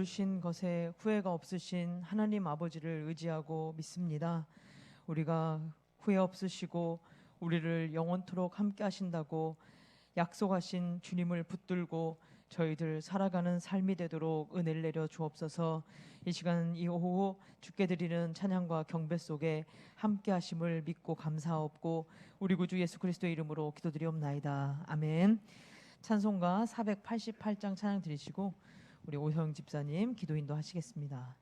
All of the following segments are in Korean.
부르신 것에 후회가 없으신 하나님 아버지를 의지하고 믿습니다. 우리가 후회 없으시고 우리를 영원토록 함께 하신다고 약속하신 주님을 붙들고 저희들 살아가는 삶이 되도록 은혜를 내려 주옵소서. 이 시간 이 오후 주께 드리는 찬양과 경배 속에 함께 하심을 믿고 감사하옵고 우리 구주 예수 그리스도의 이름으로 기도드리옵나이다. 아멘. 찬송가 488장 찬양 드리시고 우리 오형 집사님 기도 인도하시겠습니다.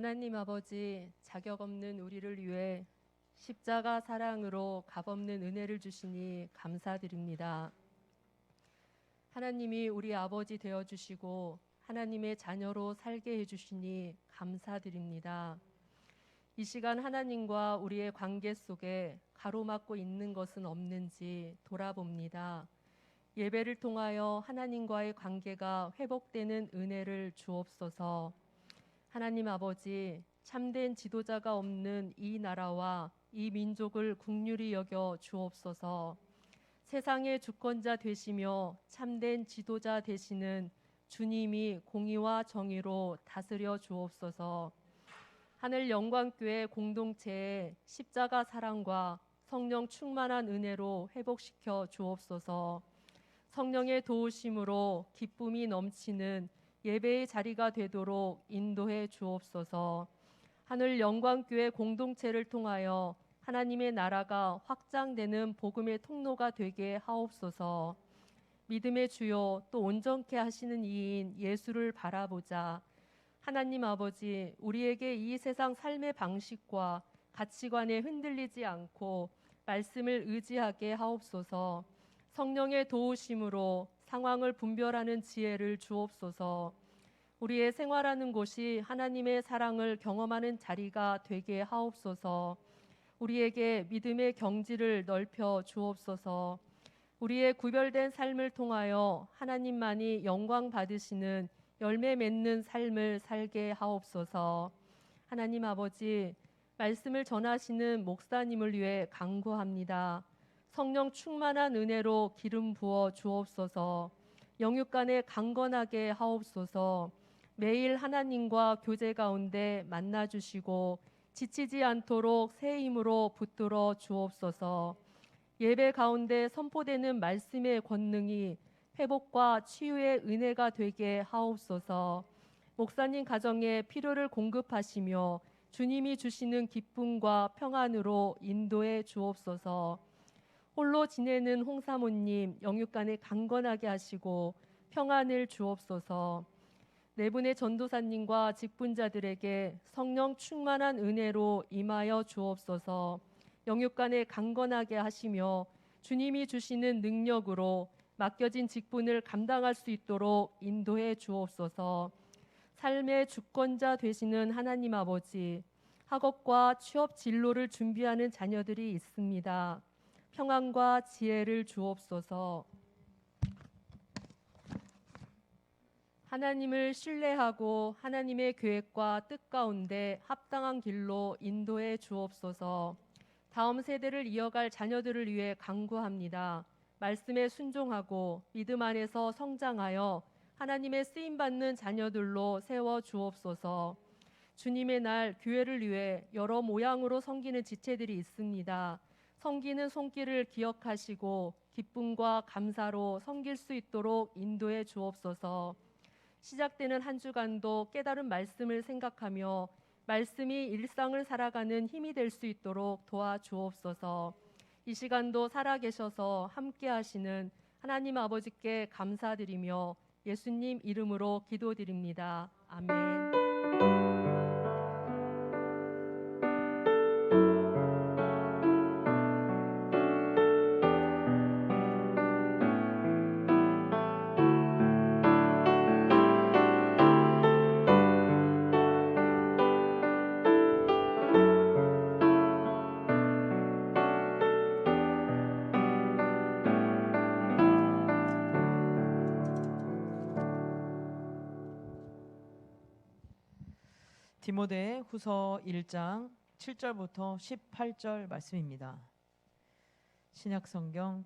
하나님 아버지, 자격 없는 우리를 위해 십자가 사랑으로 값없는 은혜를 주시니 감사드립니다. 하나님이 우리 아버지 되어주시고 하나님의 자녀로 살게 해주시니 감사드립니다. 이 시간 하나님과 우리의 관계 속에 가로막고 있는 것은 없는지 돌아봅니다. 예배를 통하여 하나님과의 관계가 회복되는 은혜를 주옵소서. 하나님 아버지, 참된 지도자가 없는 이 나라와 이 민족을 긍휼히 여겨 주옵소서. 세상의 주권자 되시며 참된 지도자 되시는 주님이 공의와 정의로 다스려 주옵소서. 하늘 영광교회 공동체의 십자가 사랑과 성령 충만한 은혜로 회복시켜 주옵소서. 성령의 도우심으로 기쁨이 넘치는 예배의 자리가 되도록 인도해 주옵소서. 하늘 영광교회 공동체를 통하여 하나님의 나라가 확장되는 복음의 통로가 되게 하옵소서. 믿음의 주요 또 온전케 하시는 이인 예수를 바라보자. 하나님 아버지, 우리에게 이 세상 삶의 방식과 가치관에 흔들리지 않고 말씀을 의지하게 하옵소서. 성령의 도우심으로 상황을 분별하는 지혜를 주옵소서. 우리의 생활하는 곳이 하나님의 사랑을 경험하는 자리가 되게 하옵소서. 우리에게 믿음의 경지를 넓혀 주옵소서. 우리의 구별된 삶을 통하여 하나님만이 영광 받으시는 열매 맺는 삶을 살게 하옵소서. 하나님 아버지, 말씀을 전하시는 목사님을 위해 간구합니다. 성령 충만한 은혜로 기름 부어 주옵소서. 영육간에 강건하게 하옵소서. 매일 하나님과 교제 가운데 만나 주시고 지치지 않도록 새 힘으로 붙들어 주옵소서. 예배 가운데 선포되는 말씀의 권능이 회복과 치유의 은혜가 되게 하옵소서. 목사님 가정에 필요를 공급하시며 주님이 주시는 기쁨과 평안으로 인도해 주옵소서. 홀로 지내는 홍사모님 영육간에 강건하게 하시고 평안을 주옵소서. 네 분의 전도사님과 직분자들에게 성령 충만한 은혜로 임하여 주옵소서. 영육간에 강건하게 하시며 주님이 주시는 능력으로 맡겨진 직분을 감당할 수 있도록 인도해 주옵소서. 삶의 주권자 되시는 하나님 아버지, 학업과 취업 진로를 준비하는 자녀들이 있습니다. 평안과 지혜를 주옵소서. 하나님을 신뢰하고 하나님의 계획과 뜻 가운데 합당한 길로 인도해 주옵소서. 다음 세대를 이어갈 자녀들을 위해 간구합니다. 말씀에 순종하고 믿음 안에서 성장하여 하나님의 쓰임받는 자녀들로 세워 주옵소서. 주님의 날 교회를 위해 여러 모양으로 섬기는 지체들이 있습니다. 섬기는 손길을 기억하시고 기쁨과 감사로 섬길 수 있도록 인도해 주옵소서. 시작되는 한 주간도 깨달은 말씀을 생각하며 말씀이 일상을 살아가는 힘이 될 수 있도록 도와주옵소서. 이 시간도 살아계셔서 함께 하시는 하나님 아버지께 감사드리며 예수님 이름으로 기도드립니다. 아멘. 디모데 후서 1장 7절부터 18절 말씀입니다. 신약 성경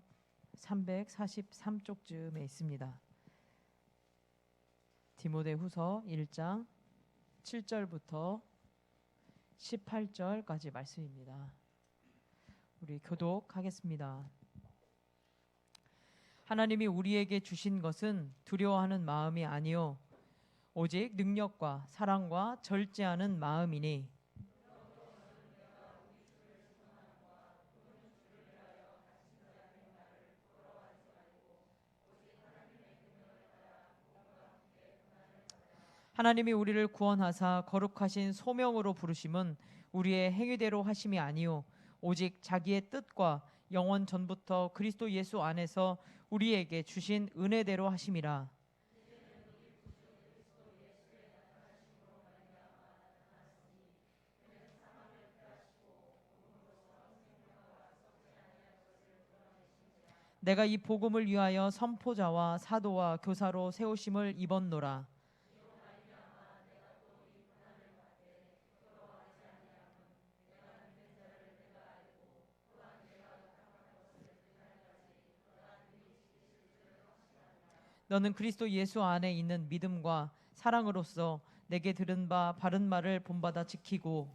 343쪽쯤에 있습니다. 디모데 후서 1장 7절부터 18절까지 말씀입니다. 우리 교독하겠습니다. 하나님이 우리에게 주신 것은 두려워하는 마음이 아니요 오직 능력과 사랑과 절제하는 마음이니 하나님이 우리를 구원하사 거룩하신 소명으로 부르심은 우리의 행위대로 하심이 아니요 오직 자기의 뜻과 영원 전부터 그리스도 예수 안에서 우리에게 주신 은혜대로 하심이라. 내가 이 복음을 위하여 선포자와 사도와 교사로 세우심을 입었노라. 너는 그리스도 예수 안에 있는 믿음과 사랑으로서 내게 들은 바 바른 말을 본받아 지키고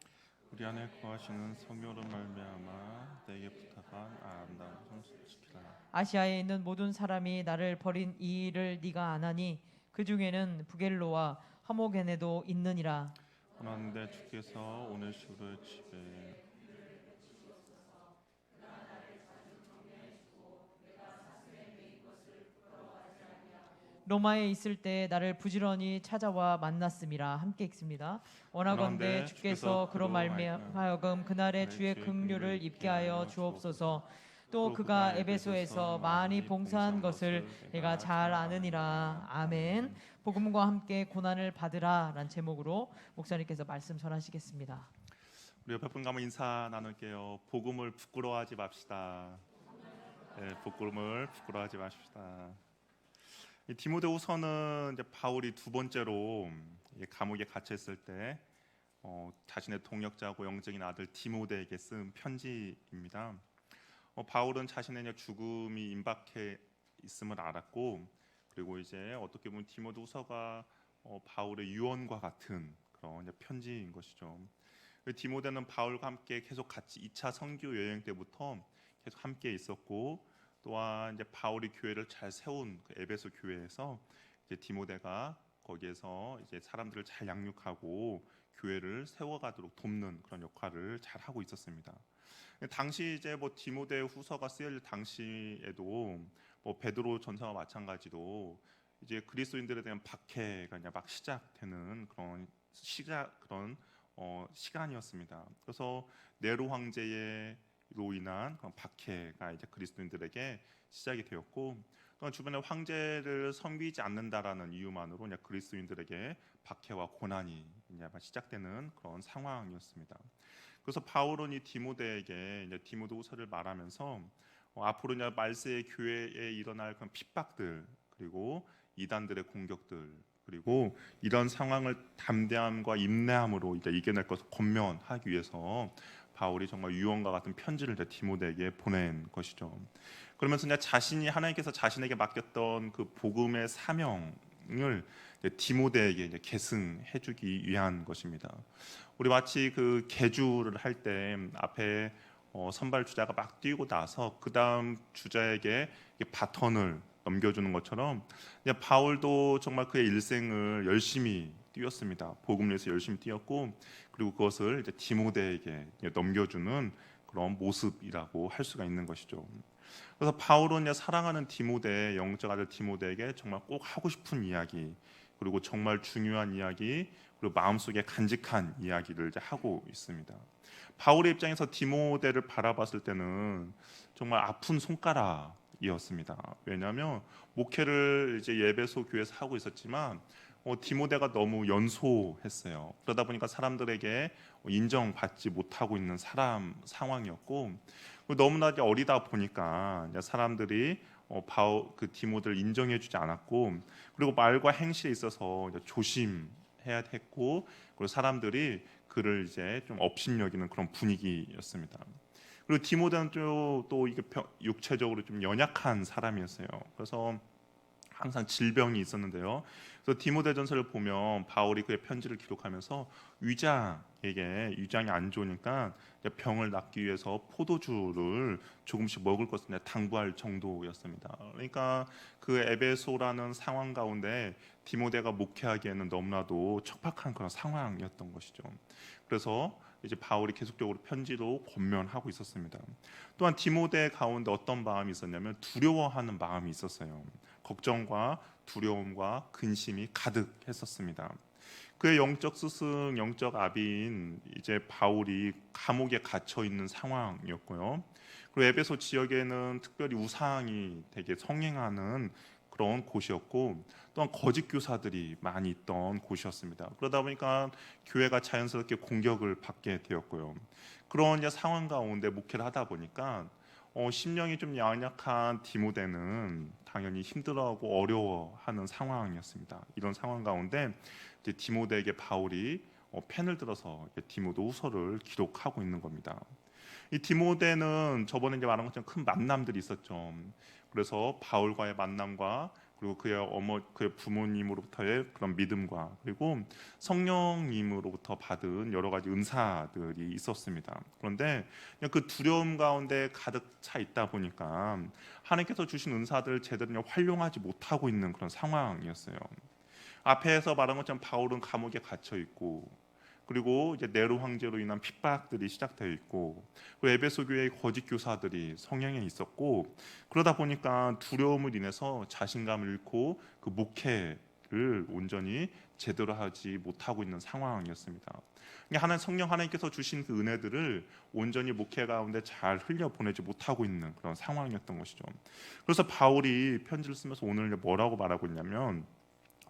우리 안에 거하시는 성령으로 말미암아 내게 부탁한 아름다운 성수 지키라. 아시아에 있는 모든 사람이 나를 버린 이 일을 네가 아나니 그 중에는 부겔로와 하모게네도 있느니라. 원하는데 주께서 오네시모를 집에 로마에 있을 때 나를 부지런히 찾아와 만났음이라. 함께 읽습니다. 원하건대 주께서 그로 말미하여금 그날의 주의 긍휼을 입게 하여 주옵소서. 또 그가 에베소에서 많이 봉사한 것을 내가 잘 아느니라. 아멘. 복음과 함께 고난을 받으라 라는 제목으로 목사님께서 말씀 전하시겠습니다. 우리 옆에 분 가면 인사 나눌게요. 복음을 부끄러워하지 맙시다. 네, 복음을 부끄러워하지 마십시다. 이 디모데후서는 이제 바울이 두 번째로 감옥에 갇혀 있을 때 자신의 동역자고 영적인 아들 디모데에게 쓴 편지입니다. 바울은 자신의 이제 죽음이 임박해 있음을 알았고, 그리고 이제 어떻게 보면 디모데후서가 바울의 유언과 같은 그런 이제 편지인 것이죠. 디모데는 바울과 함께 계속 같이 2차 선교 여행 때부터 계속 함께 있었고, 또한 이제 바울이 교회를 잘 세운 그 에베소 교회에서 이제 디모데가 거기에서 이제 사람들을 잘 양육하고 교회를 세워가도록 돕는 그런 역할을 잘 하고 있었습니다. 당시 이제 뭐 디모데 후서가 쓰여질 당시에도 뭐 베드로 전서와 마찬가지로 이제 그리스도인들에 대한 박해가 이제 막 시작되는 그런 시간이었습니다. 그래서 네로 황제로 인한 그런 박해가 이제 그리스도인들에게 시작이 되었고, 또한 주변의 황제를 섬기지 않는다라는 이유만으로 이제 그리스도인들에게 박해와 고난이 이제 시작되는 그런 상황이었습니다. 그래서 바울은 이 디모데에게 이제 디모데후서를 말하면서 앞으로 이제 말세의 교회에 일어날 그런 핍박들, 그리고 이단들의 공격들, 그리고 이런 상황을 담대함과 인내함으로 이제 이겨낼 것을 권면하기 위해서 바울이 정말 유언과 같은 편지를 이제 디모데에게 보낸 것이죠. 그러면서 이제 자신이 하나님께서 자신에게 맡겼던 그 복음의 사명을 디모데에게 이제 계승해주기 위한 것입니다. 우리 마치 그 계주를 할 때 앞에 선발 주자가 막 뛰고 나서 그 다음 주자에게 바톤을 넘겨주는 것처럼 바울도 정말 그의 일생을 열심히 뛰었습니다. 복음을 위해서 열심히 뛰었고, 그리고 그것을 이제 디모데에게 넘겨주는 그런 모습이라고 할 수가 있는 것이죠. 그래서 바울은 이제 사랑하는 디모데, 영적 아들 디모데에게 정말 꼭 하고 싶은 이야기, 그리고 정말 중요한 이야기, 그리고 마음속에 간직한 이야기를 이제 하고 있습니다. 바울의 입장에서 디모데를 바라봤을 때는 정말 아픈 손가락이었습니다. 왜냐하면 목회를 이제 에베소 교회에서 하고 있었지만 디모데가 너무 연소했어요. 그러다 보니까 사람들에게 인정받지 못하고 있는 상황이었고, 너무나 어리다 보니까 사람들이 그 디모데를 인정해주지 않았고, 그리고 말과 행실에 있어서 조심해야 했고, 그리고 사람들이 그를 이제 좀 업신여기는 그런 분위기였습니다. 그리고 디모데는 또 이게 육체적으로 좀 연약한 사람이었어요. 그래서 항상 질병이 있었는데요. 그래서 디모데전서를 보면 바울이 그의 편지를 기록하면서 위장이 안 좋으니까 병을 낫기 위해서 포도주를 조금씩 먹을 것을 당부할 정도였습니다. 그러니까 그 에베소라는 상황 가운데 디모데가 목회하기에는 너무나도 척박한 그런 상황이었던 것이죠. 그래서 이제 바울이 계속적으로 편지로 권면하고 있었습니다. 또한 디모데 가운데 어떤 마음이 있었냐면 두려워하는 마음이 있었어요. 걱정과 두려움과 근심이 가득했었습니다. 그의 영적 스승, 영적 아비인 이제 바울이 감옥에 갇혀 있는 상황이었고요. 그리고 에베소 지역에는 특별히 우상이 되게 성행하는 그런 곳이었고, 또한 거짓 교사들이 많이 있던 곳이었습니다. 그러다 보니까 교회가 자연스럽게 공격을 받게 되었고요. 그런 이제 상황 가운데 목회를 하다 보니까 심령이 좀 연약한 디모데는 당연히 힘들어하고 어려워하는 상황이었습니다. 이런 상황 가운데 이제 디모데에게 바울이 펜을 들어서 디모데후서를 기록하고 있는 겁니다. 이 디모데는 저번에 이제 말한 것처럼 큰 만남들이 있었죠. 그래서 바울과의 만남과 그리고 그의 부모님으로부터의 그런 믿음과 그리고 성령님으로부터 받은 여러 가지 은사들이 있었습니다. 그런데 그 두려움 가운데 가득 차 있다 보니까 하나님께서 주신 은사들을 제대로 활용하지 못하고 있는 그런 상황이었어요. 앞에서 말한 것처럼 바울은 감옥에 갇혀 있고, 그리고 이제 네로 황제로 인한 핍박들이 시작되어 있고, 그리고 에베소 교회의 거짓 교사들이 성향에 있었고, 그러다 보니까 두려움을 인해서 자신감을 잃고 그 목회를 온전히 제대로 하지 못하고 있는 상황이었습니다. 성령 하나님께서 주신 그 은혜들을 온전히 목회 가운데 잘 흘려 보내지 못하고 있는 그런 상황이었던 것이죠. 그래서 바울이 편지를 쓰면서 오늘 뭐라고 말하고 있냐면,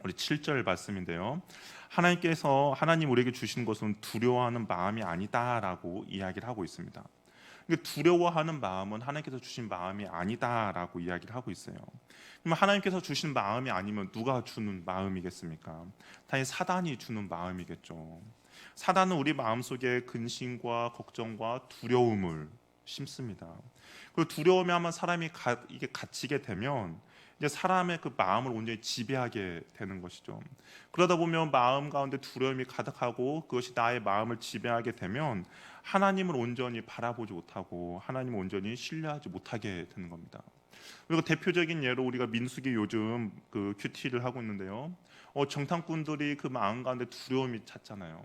우리 7절 말씀인데요. 하나님 우리에게 주신 것은 두려워하는 마음이 아니다라고 이야기를 하고 있습니다. 그러니까 두려워하는 마음은 하나님께서 주신 마음이 아니다라고 이야기를 하고 있어요. 그럼 하나님께서 주신 마음이 아니면 누가 주는 마음이겠습니까? 당연히 사단이 주는 마음이겠죠. 사단은 우리 마음속에 근심과 걱정과 두려움을 심습니다. 그 두려움에 한번 사람이 이게 갇히게 되면 이제 사람의 그 마음을 온전히 지배하게 되는 것이죠. 그러다 보면 마음 가운데 두려움이 가득하고 그것이 나의 마음을 지배하게 되면 하나님을 온전히 바라보지 못하고 하나님을 온전히 신뢰하지 못하게 되는 겁니다. 그리고 대표적인 예로 우리가 민수기 요즘 그 큐티를 하고 있는데요. 정탐꾼들이 그 마음 가운데 두려움이 찼잖아요.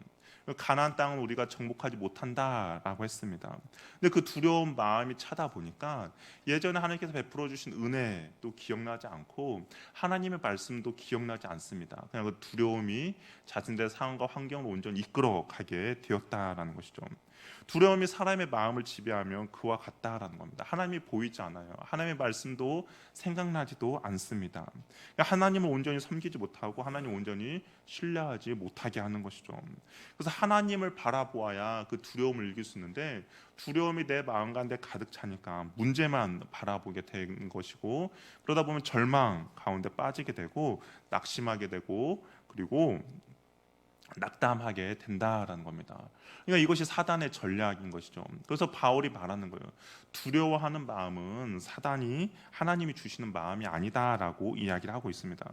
가나안 땅을 우리가 정복하지 못한다라고 했습니다. 근데 그 두려운 마음이 차다 보니까 예전에 하나님께서 베풀어 주신 은혜도 기억나지 않고 하나님의 말씀도 기억나지 않습니다. 그냥 그 두려움이 자신들의 상황과 환경을 온전히 이끌어 가게 되었다라는 것이죠. 두려움이 사람의 마음을 지배하면 그와 같다라는 겁니다. 하나님이 보이지 않아요. 하나님의 말씀도 생각나지도 않습니다. 그러니까 하나님을 온전히 섬기지 못하고 하나님을 온전히 신뢰하지 못하게 하는 것이죠. 그래서 하나님을 바라보아야 그 두려움을 이길 수 있는데 두려움이 내 마음 가운데 가득 차니까 문제만 바라보게 된 것이고 그러다 보면 절망 가운데 빠지게 되고 낙심하게 되고 그리고 낙담하게 된다라는 겁니다. 그러니까 이것이 사단의 전략인 것이죠. 그래서 바울이 말하는 거예요. 두려워하는 마음은 사단이 하나님이 주시는 마음이 아니다라고 이야기를 하고 있습니다.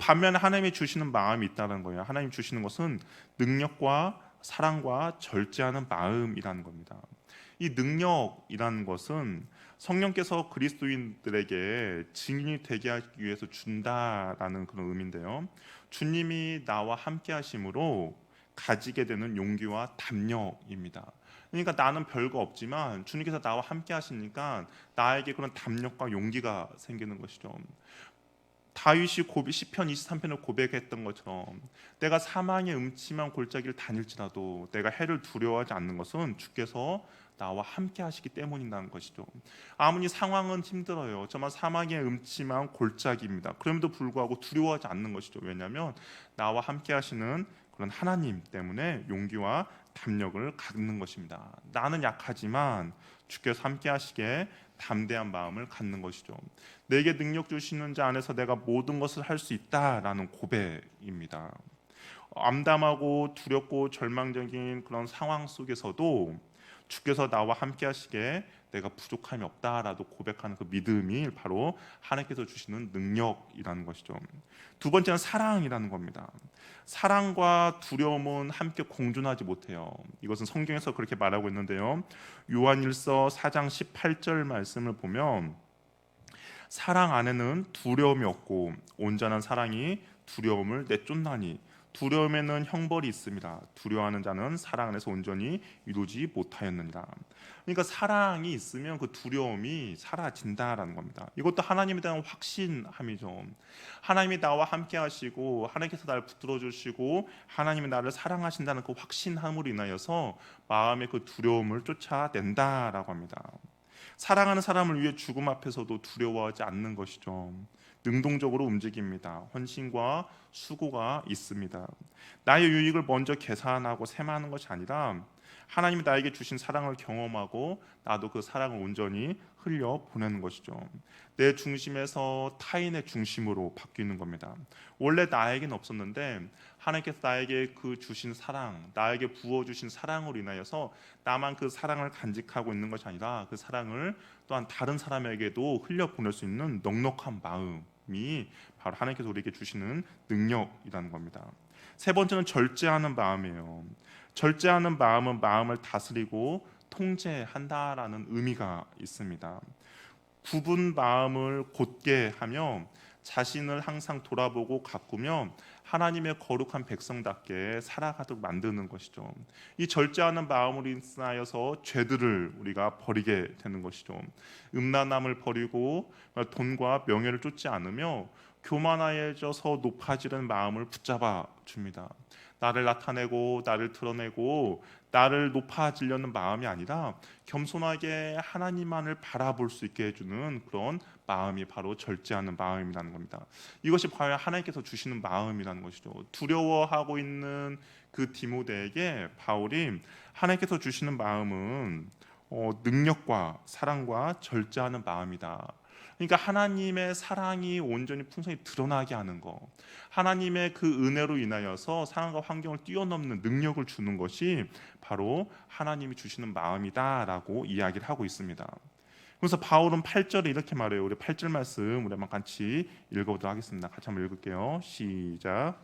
반면에 하나님이 주시는 마음이 있다는 거예요. 하나님 주시는 것은 능력과 사랑과 절제하는 마음이라는 겁니다. 이 능력이라는 것은 성령께서 그리스도인들에게 증인이 되게 하기 위해서 준다라는 그런 의미인데요. 주님이 나와 함께 하심으로 가지게 되는 용기와 담력입니다. 그러니까 나는 별거 없지만 주님께서 나와 함께 하시니까 나에게 그런 담력과 용기가 생기는 것이죠. 다윗이 시편 23편을 고백했던 것처럼 내가 사망의 음침한 골짜기를 다닐지라도 내가 해를 두려워하지 않는 것은 주께서 나와 함께 하시기 때문이라는 것이죠. 아무리 상황은 힘들어요. 정말 사망의 음침한 골짜기입니다. 그럼에도 불구하고 두려워하지 않는 것이죠. 왜냐하면 나와 함께 하시는 그런 하나님 때문에 용기와 담력을 갖는 것입니다. 나는 약하지만 주께서 함께 하시기에 담대한 마음을 갖는 것이죠. 내게 능력 주시는 자 안에서 내가 모든 것을 할 수 있다라는 고백입니다. 암담하고 두렵고 절망적인 그런 상황 속에서도 주께서 나와 함께 하시기에 내가 부족함이 없다라도 고백하는 그 믿음이 바로 하나님께서 주시는 능력이라는 것이죠. 두 번째는 사랑이라는 겁니다. 사랑과 두려움은 함께 공존하지 못해요. 이것은 성경에서 그렇게 말하고 있는데요. 요한일서 4장 18절 말씀을 보면 사랑 안에는 두려움이 없고 온전한 사랑이 두려움을 내쫓나니 두려움에는 형벌이 있습니다. 두려워하는 자는 사랑 안에서 온전히 이루지 못하였느니라. 그러니까 사랑이 있으면 그 두려움이 사라진다라는 겁니다. 이것도 하나님에 대한 확신함이죠. 하나님이 나와 함께 하시고 하나님께서 나를 붙들어 주시고 하나님이 나를 사랑하신다는 그 확신함으로 인하여서 마음의 그 두려움을 쫓아낸다라고 합니다. 사랑하는 사람을 위해 죽음 앞에서도 두려워하지 않는 것이죠. 능동적으로 움직입니다. 헌신과 수고가 있습니다. 나의 유익을 먼저 계산하고 세마하는 것이 아니라 하나님이 나에게 주신 사랑을 경험하고 나도 그 사랑을 온전히 흘려 보내는 것이죠. 내 중심에서 타인의 중심으로 바뀌는 겁니다. 원래 나에게는 없었는데 하나님께서 나에게 그 주신 사랑, 나에게 부어주신 사랑으로 인하여서 나만 그 사랑을 간직하고 있는 것이 아니라 그 사랑을 또한 다른 사람에게도 흘려보낼 수 있는 넉넉한 마음이 바로 하나님께서 우리에게 주시는 능력이라는 겁니다. 세 번째는 절제하는 마음이에요. 절제하는 마음은 마음을 다스리고 통제한다라는 의미가 있습니다. 굽은 마음을 곧게 하며 자신을 항상 돌아보고 가꾸며 하나님의 거룩한 백성답게 살아가도록 만드는 것이죠. 이 절제하는 마음으로 인하여서 죄들을 우리가 버리게 되는 것이죠. 음란함을 버리고 돈과 명예를 쫓지 않으며 교만해져서 높아지는 마음을 붙잡아 줍니다. 나를 나타내고 나를 드러내고 나를 높아지려는 마음이 아니라 겸손하게 하나님만을 바라볼 수 있게 해주는 그런 마음이 바로 절제하는 마음이라는 겁니다. 이것이 바로 하나님께서 주시는 마음이라는 것이죠. 두려워하고 있는 그 디모데에게 바울이 하나님께서 주시는 마음은 능력과 사랑과 절제하는 마음이다. 그러니까 하나님의 사랑이 온전히 풍성히 드러나게 하는 거, 하나님의 그 은혜로 인하여서 상황과 환경을 뛰어넘는 능력을 주는 것이 바로 하나님이 주시는 마음이다라고 이야기를 하고 있습니다. 그래서 바울은 8절에 이렇게 말해요. 우리 8절 말씀 우리 한번 같이 읽어보도록 하겠습니다. 같이 한번 읽을게요. 시작.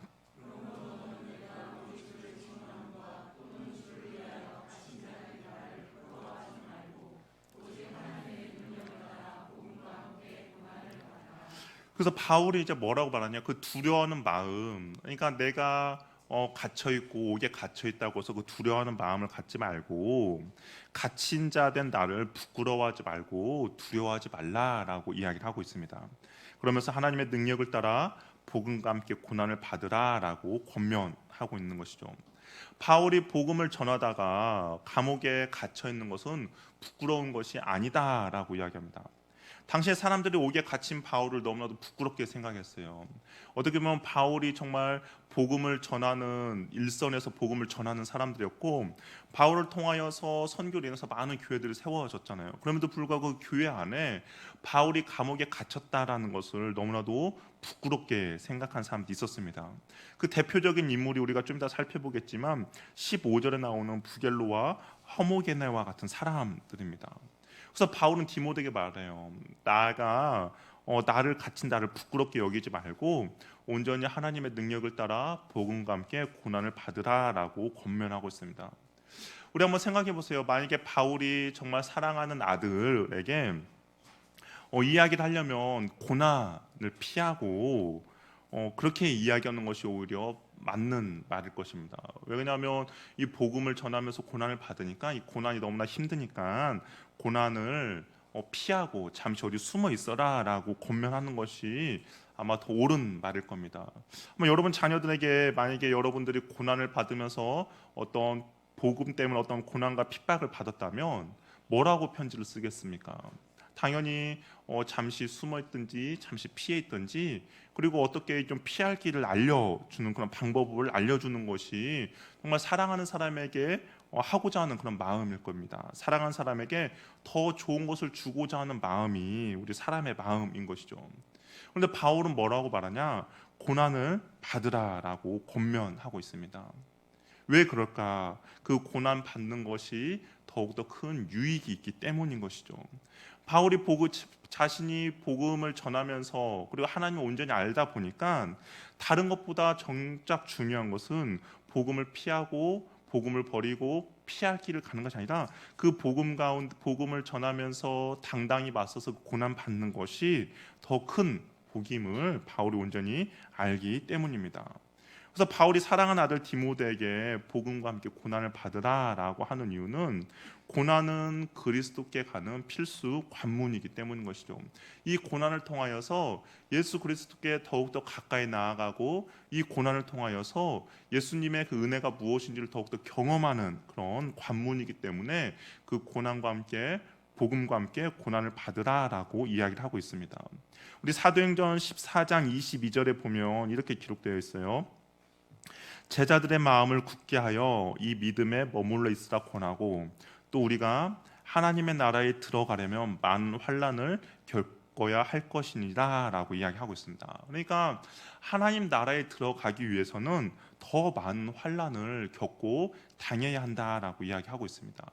그래서 바울이 이제 뭐라고 말하냐, 그 두려워하는 마음, 그러니까 내가 갇혀 있고 옥에 갇혀 있다고 해서 그 두려워하는 마음을 갖지 말고 갇힌 자 된 나를 부끄러워하지 말고 두려워하지 말라라고 이야기를 하고 있습니다. 그러면서 하나님의 능력을 따라 복음과 함께 고난을 받으라라고 권면하고 있는 것이죠. 바울이 복음을 전하다가 감옥에 갇혀 있는 것은 부끄러운 것이 아니다라고 이야기합니다. 당시에 사람들이 옥에 갇힌 바울을 너무나도 부끄럽게 생각했어요. 어떻게 보면 바울이 정말 복음을 전하는 일선에서 복음을 전하는 사람들이었고, 바울을 통하여서 선교로 인해서 많은 교회들이 세워졌잖아요. 그럼에도 불구하고 그 교회 안에 바울이 감옥에 갇혔다라는 것을 너무나도 부끄럽게 생각한 사람도 있었습니다. 그 대표적인 인물이 우리가 좀 이따 살펴보겠지만 15절에 나오는 부겔로와 허모게네와 같은 사람들입니다. 그래서 바울은 디모데에게 말해요. 나를 갇힌 나를 부끄럽게 여기지 말고 온전히 하나님의 능력을 따라 복음과 함께 고난을 받으라라고 권면하고 있습니다. 우리 한번 생각해 보세요. 만약에 바울이 정말 사랑하는 아들에게 이야기를 하려면 고난을 피하고 그렇게 이야기하는 것이 오히려 맞는 말일 것입니다. 왜냐하면 이 복음을 전하면서 고난을 받으니까 이 고난이 너무나 힘드니까 고난을 피하고 잠시 어디 숨어 있어라라고 권면하는 것이 아마 더 옳은 말일 겁니다. 여러분 자녀들에게 만약에 여러분들이 고난을 받으면서 어떤 복음 때문에 어떤 고난과 핍박을 받았다면 뭐라고 편지를 쓰겠습니까? 당연히 잠시 숨어 있든지 잠시 피해 있든지, 그리고 어떻게 좀 피할 길을 알려주는 그런 방법을 알려주는 것이 정말 사랑하는 사람에게 하고자 하는 그런 마음일 겁니다. 사랑하는 사람에게 더 좋은 것을 주고자 하는 마음이 우리 사람의 마음인 것이죠. 그런데 바울은 뭐라고 말하냐? 고난을 받으라라고 권면하고 있습니다. 왜 그럴까? 그 고난 받는 것이 더욱더 큰 유익이 있기 때문인 것이죠. 바울이 자신이 복음을 전하면서 그리고 하나님을 온전히 알다 보니까 다른 것보다 정작 중요한 것은 복음을 피하고 복음을 버리고 피할 길을 가는 것이 아니라 그 복음 가운데 복음을 전하면서 당당히 맞서서 고난 받는 것이 더 큰 복임을 바울이 온전히 알기 때문입니다. 그래서 바울이 사랑하는 아들 디모데에게 복음과 함께 고난을 받으라라고 하는 이유는 고난은 그리스도께 가는 필수 관문이기 때문인 것이죠. 이 고난을 통하여서 예수 그리스도께 더욱더 가까이 나아가고 이 고난을 통하여서 예수님의 그 은혜가 무엇인지를 더욱더 경험하는 그런 관문이기 때문에 그 고난과 함께 복음과 함께 고난을 받으라라고 이야기를 하고 있습니다. 우리 사도행전 14장 22절에 보면 이렇게 기록되어 있어요. 제자들의 마음을 굳게 하여 이 믿음에 머물러 있으라 권하고, 또 우리가 하나님의 나라에 들어가려면 많은 환난을 겪어야 할 것이니라 라고 이야기하고 있습니다. 그러니까 하나님 나라에 들어가기 위해서는 더 많은 환난을 겪고 당해야 한다라고 이야기하고 있습니다.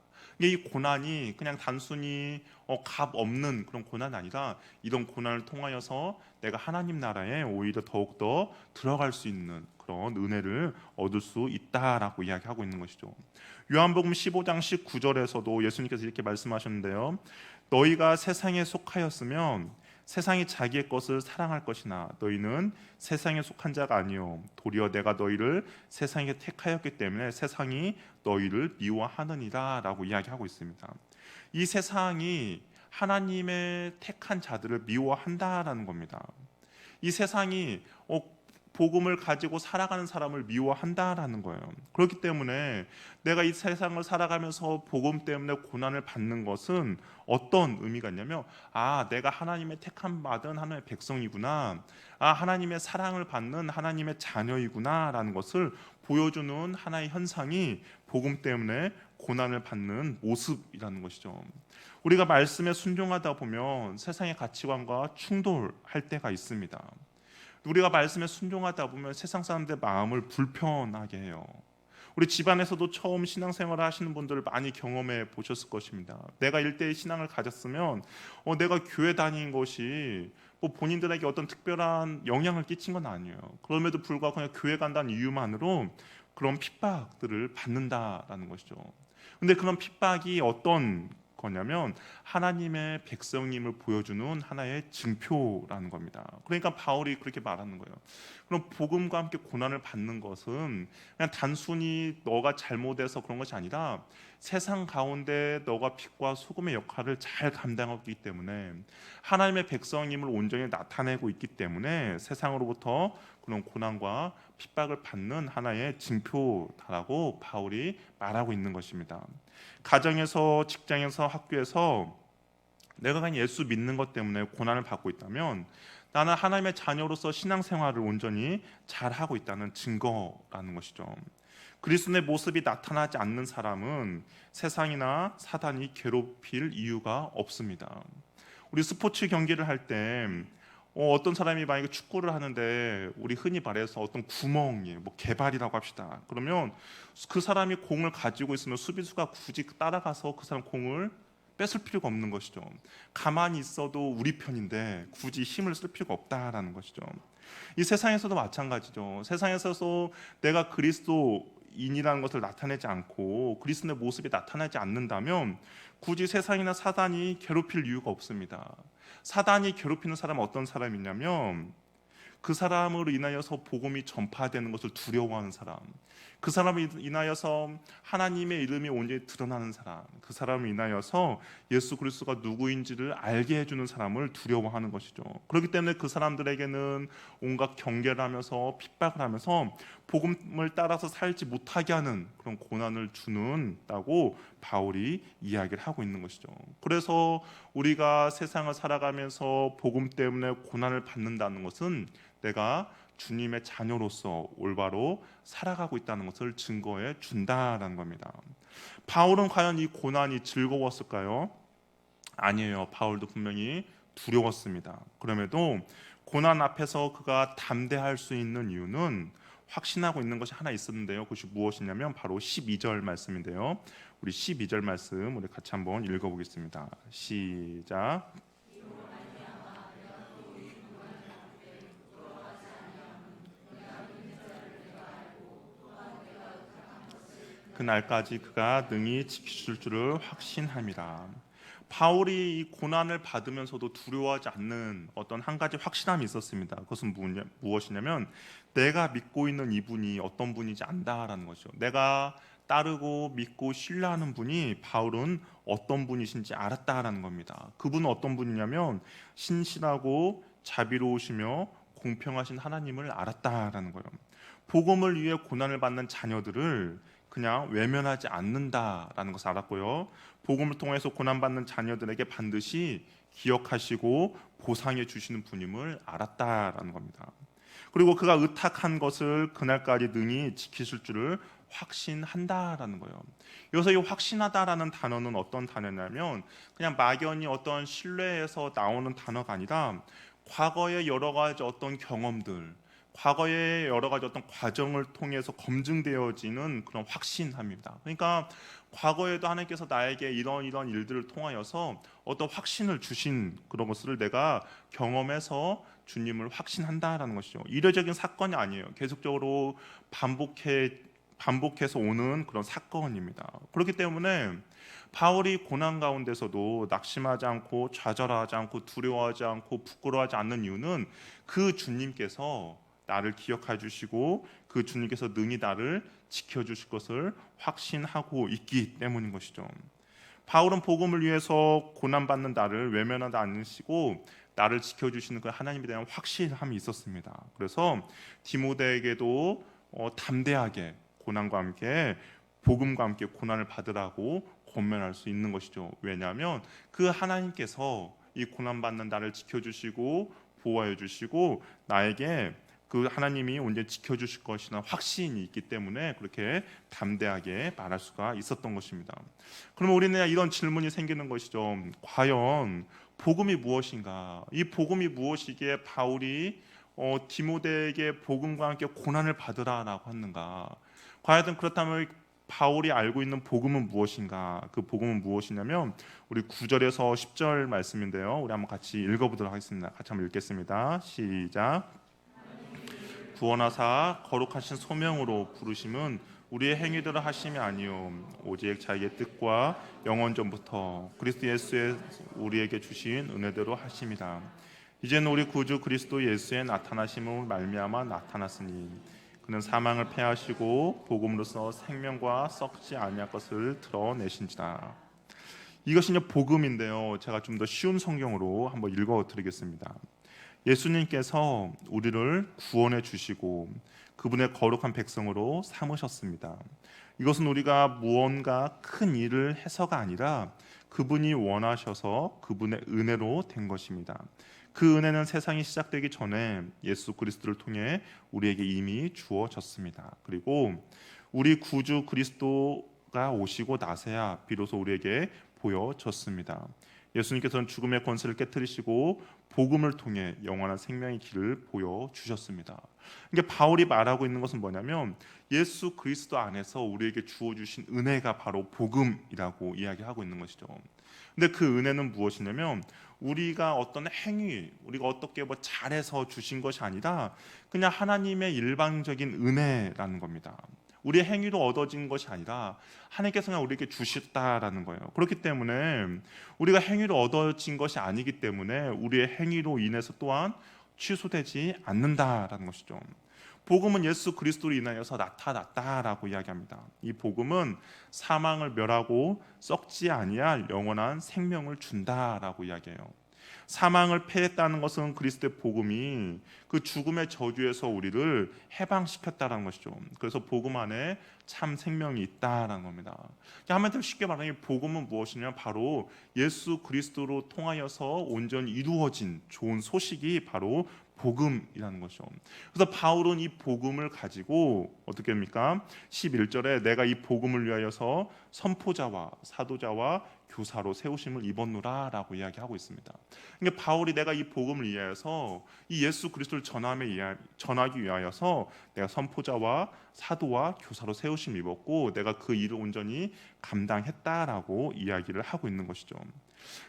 이 고난이 그냥 단순히 값 없는 그런 고난이 아니라 이런 고난을 통하여서 내가 하나님 나라에 오히려 더욱더 들어갈 수 있는 그런 은혜를 얻을 수 있다라고 이야기하고 있는 것이죠. 요한복음 15장 19절에서도 예수님께서 이렇게 말씀하셨는데요. 너희가 세상에 속하였으면 세상이 자기의 것을 사랑할 것이나 너희는 세상에 속한 자가 아니요 도리어 내가 너희를 세상에 택하였기 때문에 세상이 너희를 미워하느니라 라고 이야기하고 있습니다. 이 세상이 하나님의 택한 자들을 미워한다라는 겁니다. 이 세상이 복음을 가지고 살아가는 사람을 미워한다라는 거예요. 그렇기 때문에 내가 이 세상을 살아가면서 복음 때문에 고난을 받는 것은 어떤 의미가 있냐면, 내가 하나님의 택함 받은 하나님의 백성이구나, 하나님의 사랑을 받는 하나님의 자녀이구나 라는 것을 보여주는 하나의 현상이 복음 때문에 고난을 받는 모습이라는 것이죠. 우리가 말씀에 순종하다 보면 세상의 가치관과 충돌할 때가 있습니다. 우리가 말씀에 순종하다 보면 세상 사람들의 마음을 불편하게 해요. 우리 집안에서도 처음 신앙생활을 하시는 분들을 많이 경험해 보셨을 것입니다. 내가 일대의 신앙을 가졌으면 내가 교회 다닌 것이 뭐 본인들에게 어떤 특별한 영향을 끼친 건 아니에요. 그럼에도 불구하고 그냥 교회 간다는 이유만으로 그런 핍박들을 받는다라는 것이죠. 근데 그런 핍박이 어떤 거냐면 하나님의 백성임을 보여주는 하나의 증표라는 겁니다. 그러니까 바울이 그렇게 말하는 거예요. 그럼 복음과 함께 고난을 받는 것은 그냥 단순히 너가 잘못해서 그런 것이 아니라 세상 가운데 너가 빛과 소금의 역할을 잘 감당하고 있기 때문에 하나님의 백성임을 온전히 나타내고 있기 때문에 세상으로부터 그런 고난과 핍박을 받는 하나의 징표다라고 바울이 말하고 있는 것입니다. 가정에서, 직장에서, 학교에서 내가 그냥 예수 믿는 것 때문에 고난을 받고 있다면 나는 하나님의 자녀로서 신앙생활을 온전히 잘하고 있다는 증거라는 것이죠. 그리스도의 모습이 나타나지 않는 사람은 세상이나 사단이 괴롭힐 이유가 없습니다. 우리 스포츠 경기를 할 때 어떤 사람이 만약에 축구를 하는데 우리 흔히 말해서 어떤 구멍이 뭐 개발이라고 합시다. 그러면 그 사람이 공을 가지고 있으면 수비수가 굳이 따라가서 그 사람 공을 뺏을 필요가 없는 것이죠. 가만히 있어도 우리 편인데 굳이 힘을 쓸 필요가 없다라는 것이죠. 이 세상에서도 마찬가지죠. 세상에서도 내가 그리스도인이라는 것을 나타내지 않고 그리스도의 모습이 나타나지 않는다면 굳이 세상이나 사단이 괴롭힐 이유가 없습니다. 사단이 괴롭히는 사람은 어떤 사람이냐면 그 사람으로 인하여서 복음이 전파되는 것을 두려워하는 사람, 그 사람을 인하여서 하나님의 이름이 온전히 드러나는 사람, 그 사람을 인하여서 예수 그리스도가 누구인지를 알게 해주는 사람을 두려워하는 것이죠. 그렇기 때문에 그 사람들에게는 온갖 경계를 하면서 핍박을 하면서 복음을 따라서 살지 못하게 하는 그런 고난을 주는다고 바울이 이야기를 하고 있는 것이죠. 그래서 우리가 세상을 살아가면서 복음 때문에 고난을 받는다는 것은 내가 주님의 자녀로서 올바로 살아가고 있다는 것을 증거해 준다라는 겁니다. 바울은 과연 이 고난이 즐거웠을까요? 아니에요. 바울도 분명히 두려웠습니다. 그럼에도 고난 앞에서 그가 담대할 수 있는 이유는 확신하고 있는 것이 하나 있었는데요. 그것이 무엇이냐면 바로 12절 말씀인데요. 우리 12절 말씀 우리 같이 한번 읽어보겠습니다. 시작. 그날까지 그가 능히 지키실 줄을 확신함이라. 바울이 이 고난을 받으면서도 두려워하지 않는 어떤 한 가지 확신함이 있었습니다. 그것은 무엇이냐면 내가 믿고 있는 이분이 어떤 분인지 안다라는 것이죠. 내가 따르고 믿고 신뢰하는 분이 바울은 어떤 분이신지 알았다라는 겁니다. 그분은 어떤 분이냐면 신실하고 자비로우시며 공평하신 하나님을 알았다라는 거예요. 복음을 위해 고난을 받는 자녀들을 그냥 외면하지 않는다라는 것을 알았고요. 복음을 통해서 고난받는 자녀들에게 반드시 기억하시고 보상해 주시는 분임을 알았다라는 겁니다. 그리고 그가 의탁한 것을 그날까지 능히 지키실 줄을 확신한다라는 거예요. 여기서 이 확신하다라는 단어는 어떤 단어냐면 그냥 막연히 어떤 신뢰에서 나오는 단어가 아니라 과거의 여러 가지 어떤 경험들, 과거의 여러 가지 어떤 과정을 통해서 검증되어지는 그런 확신함입니다. 그러니까 과거에도 하나님께서 나에게 이런 일들을 통하여서 어떤 확신을 주신 그런 것을 내가 경험해서 주님을 확신한다라는 것이죠. 이례적인 사건이 아니에요. 계속적으로 반복해서 오는 그런 사건입니다. 그렇기 때문에 바울이 고난 가운데서도 낙심하지 않고 좌절하지 않고 두려워하지 않고 부끄러워하지 않는 이유는 그 주님께서 나를 기억해 주시고 그 주님께서 능히 나를 지켜주실 것을 확신하고 있기 때문인 것이죠. 바울은 복음을 위해서 고난받는 나를 외면하지 않으시고 나를 지켜주시는 그 하나님에 대한 확실함이 있었습니다. 그래서 디모데에게도 담대하게 고난과 함께 복음과 함께 고난을 받으라고 권면할 수 있는 것이죠. 왜냐하면 그 하나님께서 이 고난받는 나를 지켜주시고 보호해 주시고 나에게 그 하나님이 온전히 지켜주실 것이나 확신이 있기 때문에 그렇게 담대하게 말할 수가 있었던 것입니다. 그러면 우리는 이런 질문이 생기는 것이죠. 과연 복음이 무엇인가? 이 복음이 무엇이기에 바울이 디모데에게 복음과 함께 고난을 받으라라고 하는가? 과연 그렇다면 바울이 알고 있는 복음은 무엇인가? 그 복음은 무엇이냐면 우리 9절에서 10절 말씀인데요. 우리 한번 같이 읽어보도록 하겠습니다. 같이 한번 읽겠습니다. 시작. 구원하사 거룩하신 소명으로 부르심은 우리의 행위대로 하심이 아니요 오직 자기의 뜻과 영원 전부터 그리스도 예수에 우리에게 주신 은혜대로 하심이다. 이제는 우리 구주 그리스도 예수의 나타나심을 말미암아 나타났으니 그는 사망을 패하시고 복음으로써 생명과 썩지 아니할 것을 드러내신지라. 이것이 이제 복음인데요. 제가 좀 더 쉬운 성경으로 한번 읽어드리겠습니다. 예수님께서 우리를 구원해 주시고 그분의 거룩한 백성으로 삼으셨습니다. 이것은 우리가 무언가 큰 일을 해서가 아니라 그분이 원하셔서 그분의 은혜로 된 것입니다. 그 은혜는 세상이 시작되기 전에 예수 그리스도를 통해 우리에게 이미 주어졌습니다. 그리고 우리 구주 그리스도가 오시고 나서야 비로소 우리에게 보여졌습니다. 예수님께서는 죽음의 권세를 깨뜨리시고 복음을 통해 영원한 생명의 길을 보여주셨습니다. 그러니까 바울이 말하고 있는 것은 뭐냐면 예수 그리스도 안에서 우리에게 주어주신 은혜가 바로 복음이라고 이야기하고 있는 것이죠. 근데 그 은혜는 무엇이냐면 우리가 어떤 행위, 우리가 어떻게 잘해서 주신 것이 아니라 그냥 하나님의 일방적인 은혜라는 겁니다. 우리의 행위로 얻어진 것이 아니라 하나님께서 그냥 우리에게 주셨다라는 거예요. 그렇기 때문에 우리가 행위로 얻어진 것이 아니기 때문에 우리의 행위로 인해서 또한 취소되지 않는다라는 것이죠. 복음은 예수 그리스도로 인하여서 나타났다라고 이야기합니다. 이 복음은 사망을 멸하고 썩지 아니할 영원한 생명을 준다라고 이야기해요. 사망을 패했다는 것은 그리스도의 복음이 그 죽음의 저주에서 우리를 해방시켰다는 것이죠. 그래서 복음 안에 참 생명이 있다라는 겁니다. 한마디로 쉽게 말하면 복음은 무엇이냐? 바로 예수 그리스도로 통하여서 온전히 이루어진 좋은 소식이 바로 복음이라는 것이죠. 그래서 바울은 이 복음을 가지고 어떻게 합니까? 11절에 내가 이 복음을 위하여서 선포자와 사도자와 교사로 세우심을 입었노라라고 이야기하고 있습니다. 그러니까 바울이 내가 이 복음을 위하여서 이 예수 그리스도를 전하기 위하여서 내가 선포자와 사도와 교사로 세우심을 입었고 내가 그 일을 온전히 감당했다라고 이야기를 하고 있는 것이죠.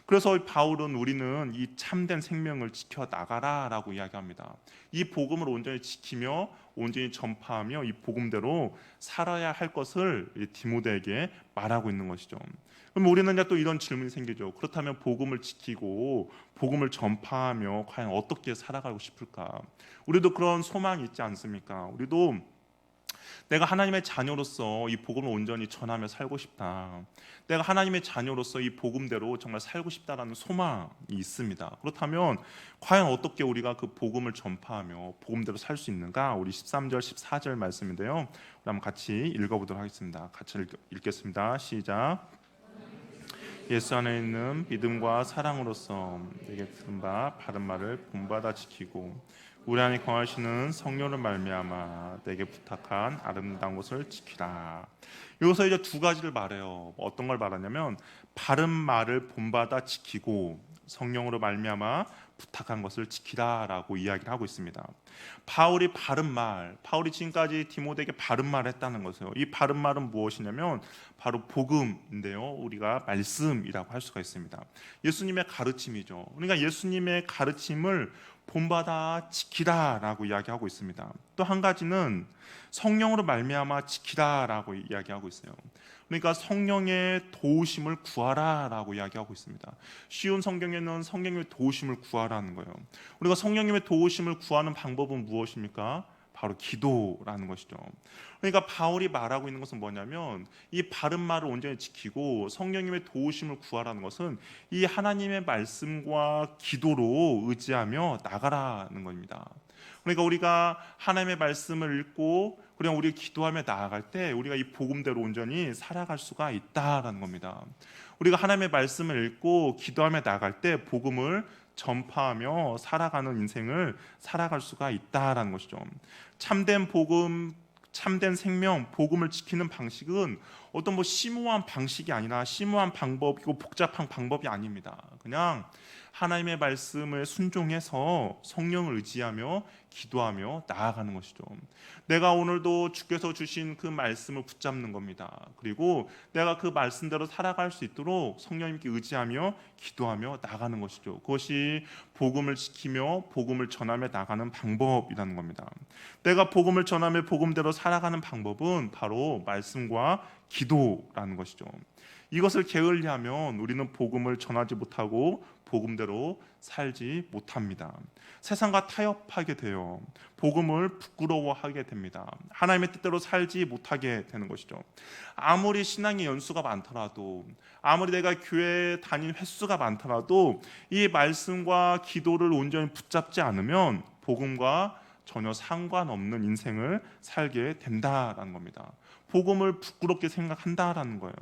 그래서 바울은 우리는 이 참된 생명을 지켜 나가라라고 이야기합니다. 이 복음을 온전히 지키며 온전히 전파하며 이 복음대로 살아야 할 것을 디모데에게 말하고 있는 것이죠. 그럼 우리는 또 이런 질문이 생기죠. 그렇다면 복음을 지키고 복음을 전파하며 과연 어떻게 살아가고 싶을까? 우리도 그런 소망이 있지 않습니까? 우리도 내가 하나님의 자녀로서 이 복음을 온전히 전하며 살고 싶다. 내가 하나님의 자녀로서 이 복음대로 정말 살고 싶다라는 소망이 있습니다. 그렇다면 과연 어떻게 우리가 그 복음을 전파하며 복음대로 살 수 있는가? 우리 13절, 14절 말씀인데요. 우리 한번 같이 읽어보도록 하겠습니다. 같이 읽겠습니다. 시작. 예수 안에 있는 믿음과 사랑으로서 내게 들은 바 바른 말을 본받아 지키고 우리 안에 거하시는 성령을 말미암아 내게 부탁한 아름다운 것을 지키라. 여기서 이제 두 가지를 말해요. 어떤 걸 말하냐면 바른 말을 본받아 지키고 성령으로 말미암아 부탁한 것을 지키라라고 이야기를 하고 있습니다. 바울이 지금까지 디모데에게 바른 말을 했다는 것이에요. 이 바른 말은 무엇이냐면 바로 복음인데요. 우리가 말씀이라고 할 수가 있습니다. 예수님의 가르침이죠. 그러니까 예수님의 가르침을 본받아 지키라라고 이야기하고 있습니다. 또 한 가지는 성령으로 말미암아 지키라라고 이야기하고 있어요. 그러니까 성령의 도우심을 구하라라고 이야기하고 있습니다. 쉬운 성경에는 성령님의 도우심을 구하라는 거예요. 우리가 성령님의 도우심을 구하는 방법은 무엇입니까? 바로 기도라는 것이죠. 그러니까 바울이 말하고 있는 것은 뭐냐면 이 바른 말을 온전히 지키고 성령님의 도우심을 구하라는 것은 이 하나님의 말씀과 기도로 의지하며 나가라는 겁니다. 그러니까 우리가 하나님의 말씀을 읽고 그냥 우리가 기도하며 나아갈 때 우리가 이 복음대로 온전히 살아갈 수가 있다라는 겁니다. 우리가 하나님의 말씀을 읽고 기도하며 나아갈 때 복음을 전파하며 살아가는 인생을 살아갈 수가 있다라는 것이죠. 참된 복음, 참된 생명, 복음을 지키는 방식은 어떤 심오한 방식이 아니라 심오한 방법이고 복잡한 방법이 아닙니다. 그냥 하나님의 말씀을 순종해서 성령을 의지하며 기도하며 나아가는 것이죠. 내가 오늘도 주께서 주신 그 말씀을 붙잡는 겁니다. 그리고 내가 그 말씀대로 살아갈 수 있도록 성령님께 의지하며 기도하며 나가는 것이죠. 그것이 복음을 지키며 복음을 전하며 나가는 방법이라는 겁니다. 내가 복음을 전하며 복음대로 살아가는 방법은 바로 말씀과 기도라는 것이죠. 이것을 게을리하면 우리는 복음을 전하지 못하고 복음대로 살지 못합니다. 세상과 타협하게 돼요. 복음을 부끄러워하게 됩니다. 하나님의 뜻대로 살지 못하게 되는 것이죠. 아무리 신앙의 연수가 많더라도, 아무리 내가 교회에 다닌 횟수가 많더라도 이 말씀과 기도를 온전히 붙잡지 않으면 복음과 전혀 상관없는 인생을 살게 된다라는 겁니다. 복음을 부끄럽게 생각한다라는 거예요.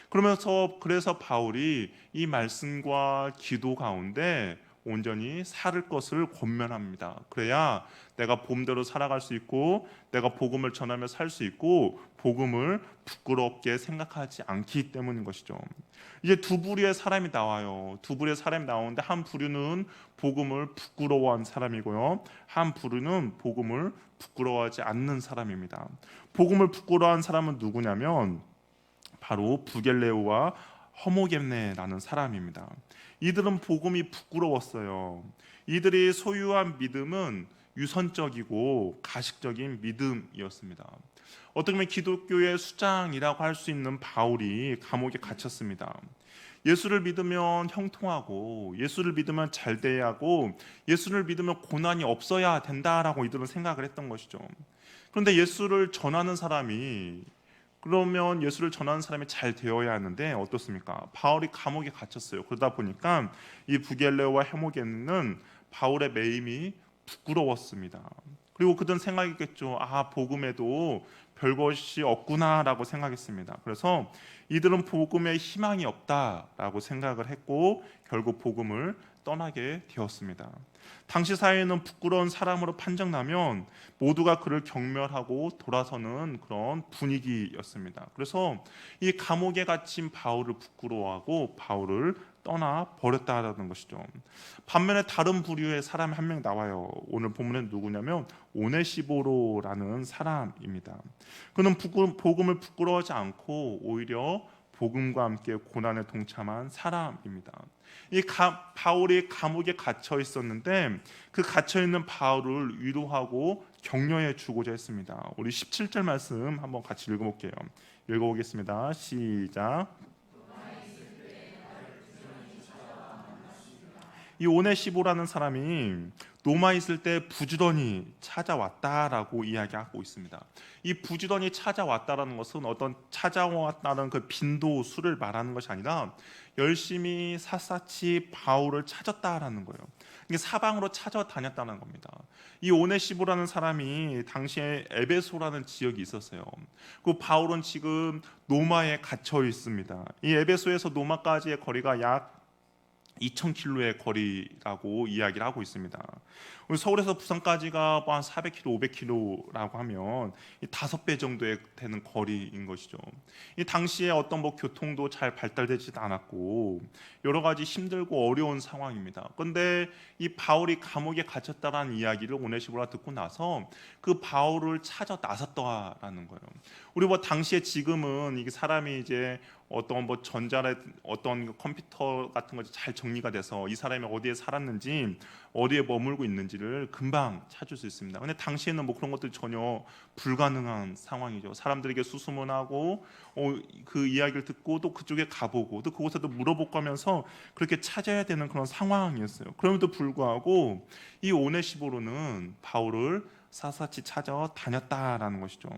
그래서 바울이 이 말씀과 기도 가운데 온전히 살을 것을 권면합니다. 그래야 내가 복음대로 살아갈 수 있고 내가 복음을 전하며 살 수 있고 복음을 부끄럽게 생각하지 않기 때문인 것이죠. 이제 두 부류의 사람이 나와요. 두 부류의 사람이 나오는데 한 부류는 복음을 부끄러워한 사람이고요. 한 부류는 복음을 부끄러워하지 않는 사람입니다. 복음을 부끄러워한 사람은 누구냐면 바로 부겔레오와 허모겜네라는 사람입니다. 이들은 복음이 부끄러웠어요. 이들이 소유한 믿음은 유선적이고 가식적인 믿음이었습니다. 어떻게 보면 기독교의 수장이라고 할 수 있는 바울이 감옥에 갇혔습니다. 예수를 믿으면 형통하고 예수를 믿으면 잘 돼야 하고 예수를 믿으면 고난이 없어야 된다라고 이들은 생각을 했던 것이죠. 그런데 예수를 전하는 사람이 잘 되어야 하는데 어떻습니까? 바울이 감옥에 갇혔어요. 그러다 보니까 이 부겔레오와 헤모게는 바울의 매임이 부끄러웠습니다. 그리고 그들은 생각했겠죠. 복음에도 별것이 없구나라고 생각했습니다. 그래서 이들은 복음에 희망이 없다라고 생각을 했고 결국 복음을 떠나게 되었습니다. 당시 사회는 부끄러운 사람으로 판정나면 모두가 그를 경멸하고 돌아서는 그런 분위기였습니다. 그래서 이 감옥에 갇힌 바울을 부끄러워하고 바울을 떠나 버렸다라는 것이죠. 반면에 다른 부류의 사람이 한 명 나와요. 오늘 본문은 누구냐면 오네시보로라는 사람입니다. 그는 복음을 부끄러워하지 않고 오히려 복음과 함께 고난에 동참한 사람입니다. 바울이 감옥에 갇혀 있었는데 그 갇혀 있는 바울을 위로하고 격려해 주고자 했습니다. 우리 17절 말씀 한번 같이 읽어볼게요. 읽어보겠습니다. 시작. 이 오네시보라는 사람이 로마에 있을 때 부지런히 찾아왔다라고 이야기하고 있습니다. 이 부지런히 찾아왔다라는 것은 어떤 찾아왔다는 그 빈도 수를 말하는 것이 아니라 열심히 샅샅이 바울을 찾았다라는 거예요. 이게 사방으로 찾아다녔다는 겁니다. 이 오네시보라는 사람이 당시에 에베소라는 지역이 있었어요. 그 바울은 지금 로마에 갇혀 있습니다. 이 에베소에서 로마까지의 거리가 약 2,000km의 거리라고 이야기를 하고 있습니다. 서울에서 부산까지가 한 400km, 500km라고 하면 5배 정도의 되는 거리인 것이죠. 이 당시에 어떤 교통도 잘 발달되지도 않았고 여러 가지 힘들고 어려운 상황입니다. 그런데 이 바울이 감옥에 갇혔다라는 이야기를 오네시보가 듣고 나서 그 바울을 찾아 나섰다라는 거예요. 우리 당시에 지금은 이게 사람이 이제 어떤 전자의 어떤 컴퓨터 같은 것이 잘 정리가 돼서 이 사람이 어디에 살았는지 어디에 머물고 있는지를 금방 찾을 수 있습니다. 근데 당시에는 그런 것들이 전혀 불가능한 상황이죠. 사람들에게 수소문하고 그 이야기를 듣고 또 그쪽에 가보고 또 그곳에도 물어보고 하면서 그렇게 찾아야 되는 그런 상황이었어요. 그럼에도 불구하고 이 오네시보로는 바울을 샅샅이 찾아다녔다라는 것이죠.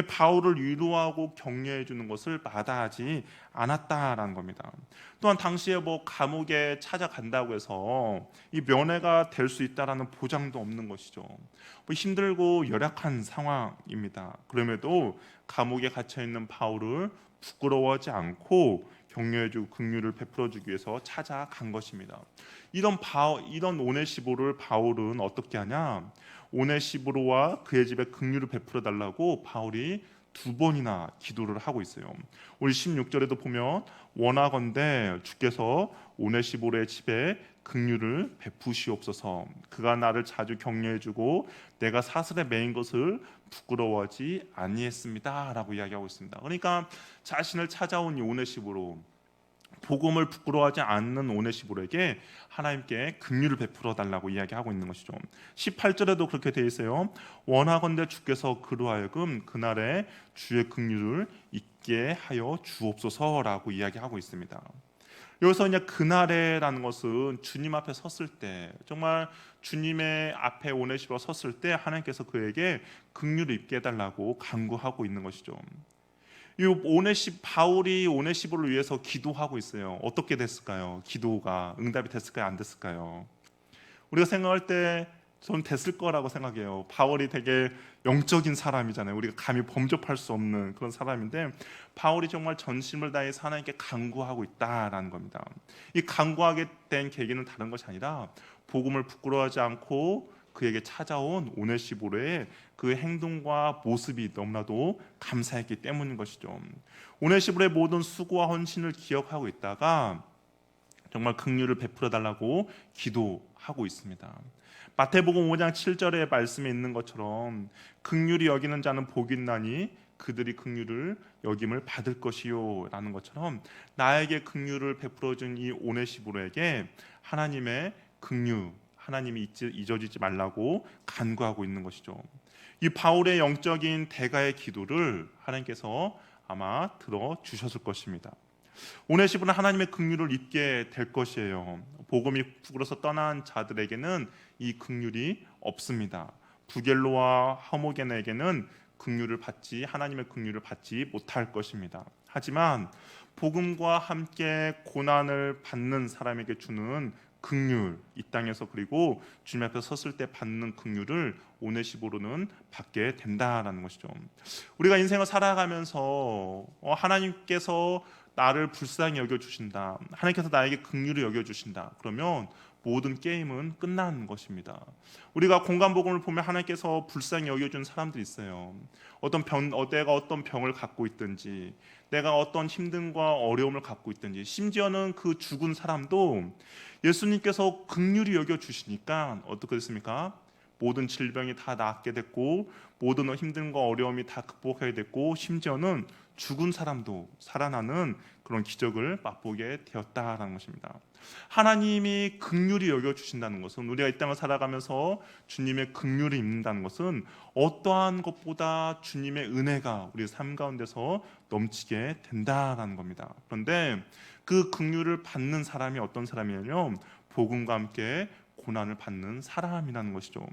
바울을 위로하고 격려해 주는 것을 마다하지 않았다라는 겁니다. 또한 당시에 감옥에 찾아간다고 해서 이 면회가 될 수 있다라는 보장도 없는 것이죠. 힘들고 열악한 상황입니다. 그럼에도 감옥에 갇혀 있는 바울을 부끄러워하지 않고 격려해주고 긍휼을 베풀어주기 위해서 찾아간 것입니다. 이런 오네시보를 바울은 어떻게 하냐? 오네시보로와 그의 집에 긍휼을 베풀어 달라고 바울이 2번이나 기도를 하고 있어요. 우리 16절에도 보면 원하건대 주께서 오네시보로의 집에 긍휼을 베푸시옵소서. 그가 나를 자주 격려해주고 내가 사슬에 매인 것을 부끄러워하지 아니했습니다라고 이야기하고 있습니다. 그러니까 자신을 찾아온 이 오네시보로, 복음을 부끄러워하지 않는 오네시보로에게 하나님께 긍휼을 베풀어 달라고 이야기하고 있는 것이죠. 18절에도 그렇게 되어 있어요. 원하건대 주께서 그로 하여금 그날에 주의 긍휼을 있게 하여 주옵소서라고 이야기하고 있습니다. 여기서 이제 그날에라는 것은 주님 앞에 섰을 때, 정말 주님의 앞에 오네시보가 섰을 때 하나님께서 그에게 긍휼을 입게 해달라고 간구하고 있는 것이죠. 바울이 오네시보를 위해서 기도하고 있어요. 어떻게 됐을까요? 기도가 응답이 됐을까요? 안 됐을까요? 우리가 생각할 때 저는 됐을 거라고 생각해요. 바울이 되게 영적인 사람이잖아요. 우리가 감히 범접할 수 없는 그런 사람인데, 바울이 정말 전심을 다해서 하나님께 간구하고 있다라는 겁니다. 이 간구하게 된 계기는 다른 것이 아니라 복음을 부끄러워하지 않고 그에게 찾아온 오네시보로의 그 행동과 모습이 너무나도 감사했기 때문인 것이죠. 오네시보로의 모든 수고와 헌신을 기억하고 있다가 정말 긍휼을 베풀어 달라고 기도하고 있습니다. 마태복음 5장 7절의 말씀에 있는 것처럼 긍휼히 여기는 자는 복이 있나니 그들이 긍휼을 여김을 받을 것이요 라는 것처럼, 나에게 긍휼을 베풀어 준 이 오네시보로에게 하나님의 긍휼, 하나님이 잊어지지 말라고 간구하고 있는 것이죠. 이 바울의 영적인 대가의 기도를 하나님께서 아마 들어주셨을 것입니다. 오네시보는 하나님의 긍휼을 입게 될 것이에요. 복음이 부끄러서 떠난 자들에게는 이 긍휼이 없습니다. 부겔로와 허모게네에게는 긍휼을 받지, 하나님의 긍휼을 받지 못할 것입니다. 하지만 복음과 함께 고난을 받는 사람에게 주는 긍휼, 이 땅에서 그리고 주님 앞에 섰을 때 받는 긍휼을 오네시보로는 받게 된다라는 것이죠. 우리가 인생을 살아가면서 하나님께서 나를 불쌍히 여겨주신다, 하나님께서 나에게 긍휼을 여겨주신다, 그러면 모든 게임은 끝난 것입니다. 우리가 공간복음을 보면 하나님께서 불쌍히 여겨준 사람들이 있어요. 내가 어떤 병을 갖고 있든지, 내가 어떤 힘듦과 어려움을 갖고 있든지, 심지어는 그 죽은 사람도 예수님께서 긍휼히 여겨주시니까 어떻게 됐습니까? 모든 질병이 다 낫게 됐고, 모든 힘듦과 어려움이 다 극복하게 됐고, 심지어는 죽은 사람도 살아나는 그런 기적을 맛보게 되었다라는 것입니다. 하나님이 긍휼히 여겨주신다는 것은, 우리가 이 땅을 살아가면서 주님의 긍휼을 입는다는 것은 어떠한 것보다 주님의 은혜가 우리 삶 가운데서 넘치게 된다라는 겁니다. 그런데 그 긍휼을 받는 사람이 어떤 사람이냐면 복음과 함께 고난을 받는 사람이라는 것이죠.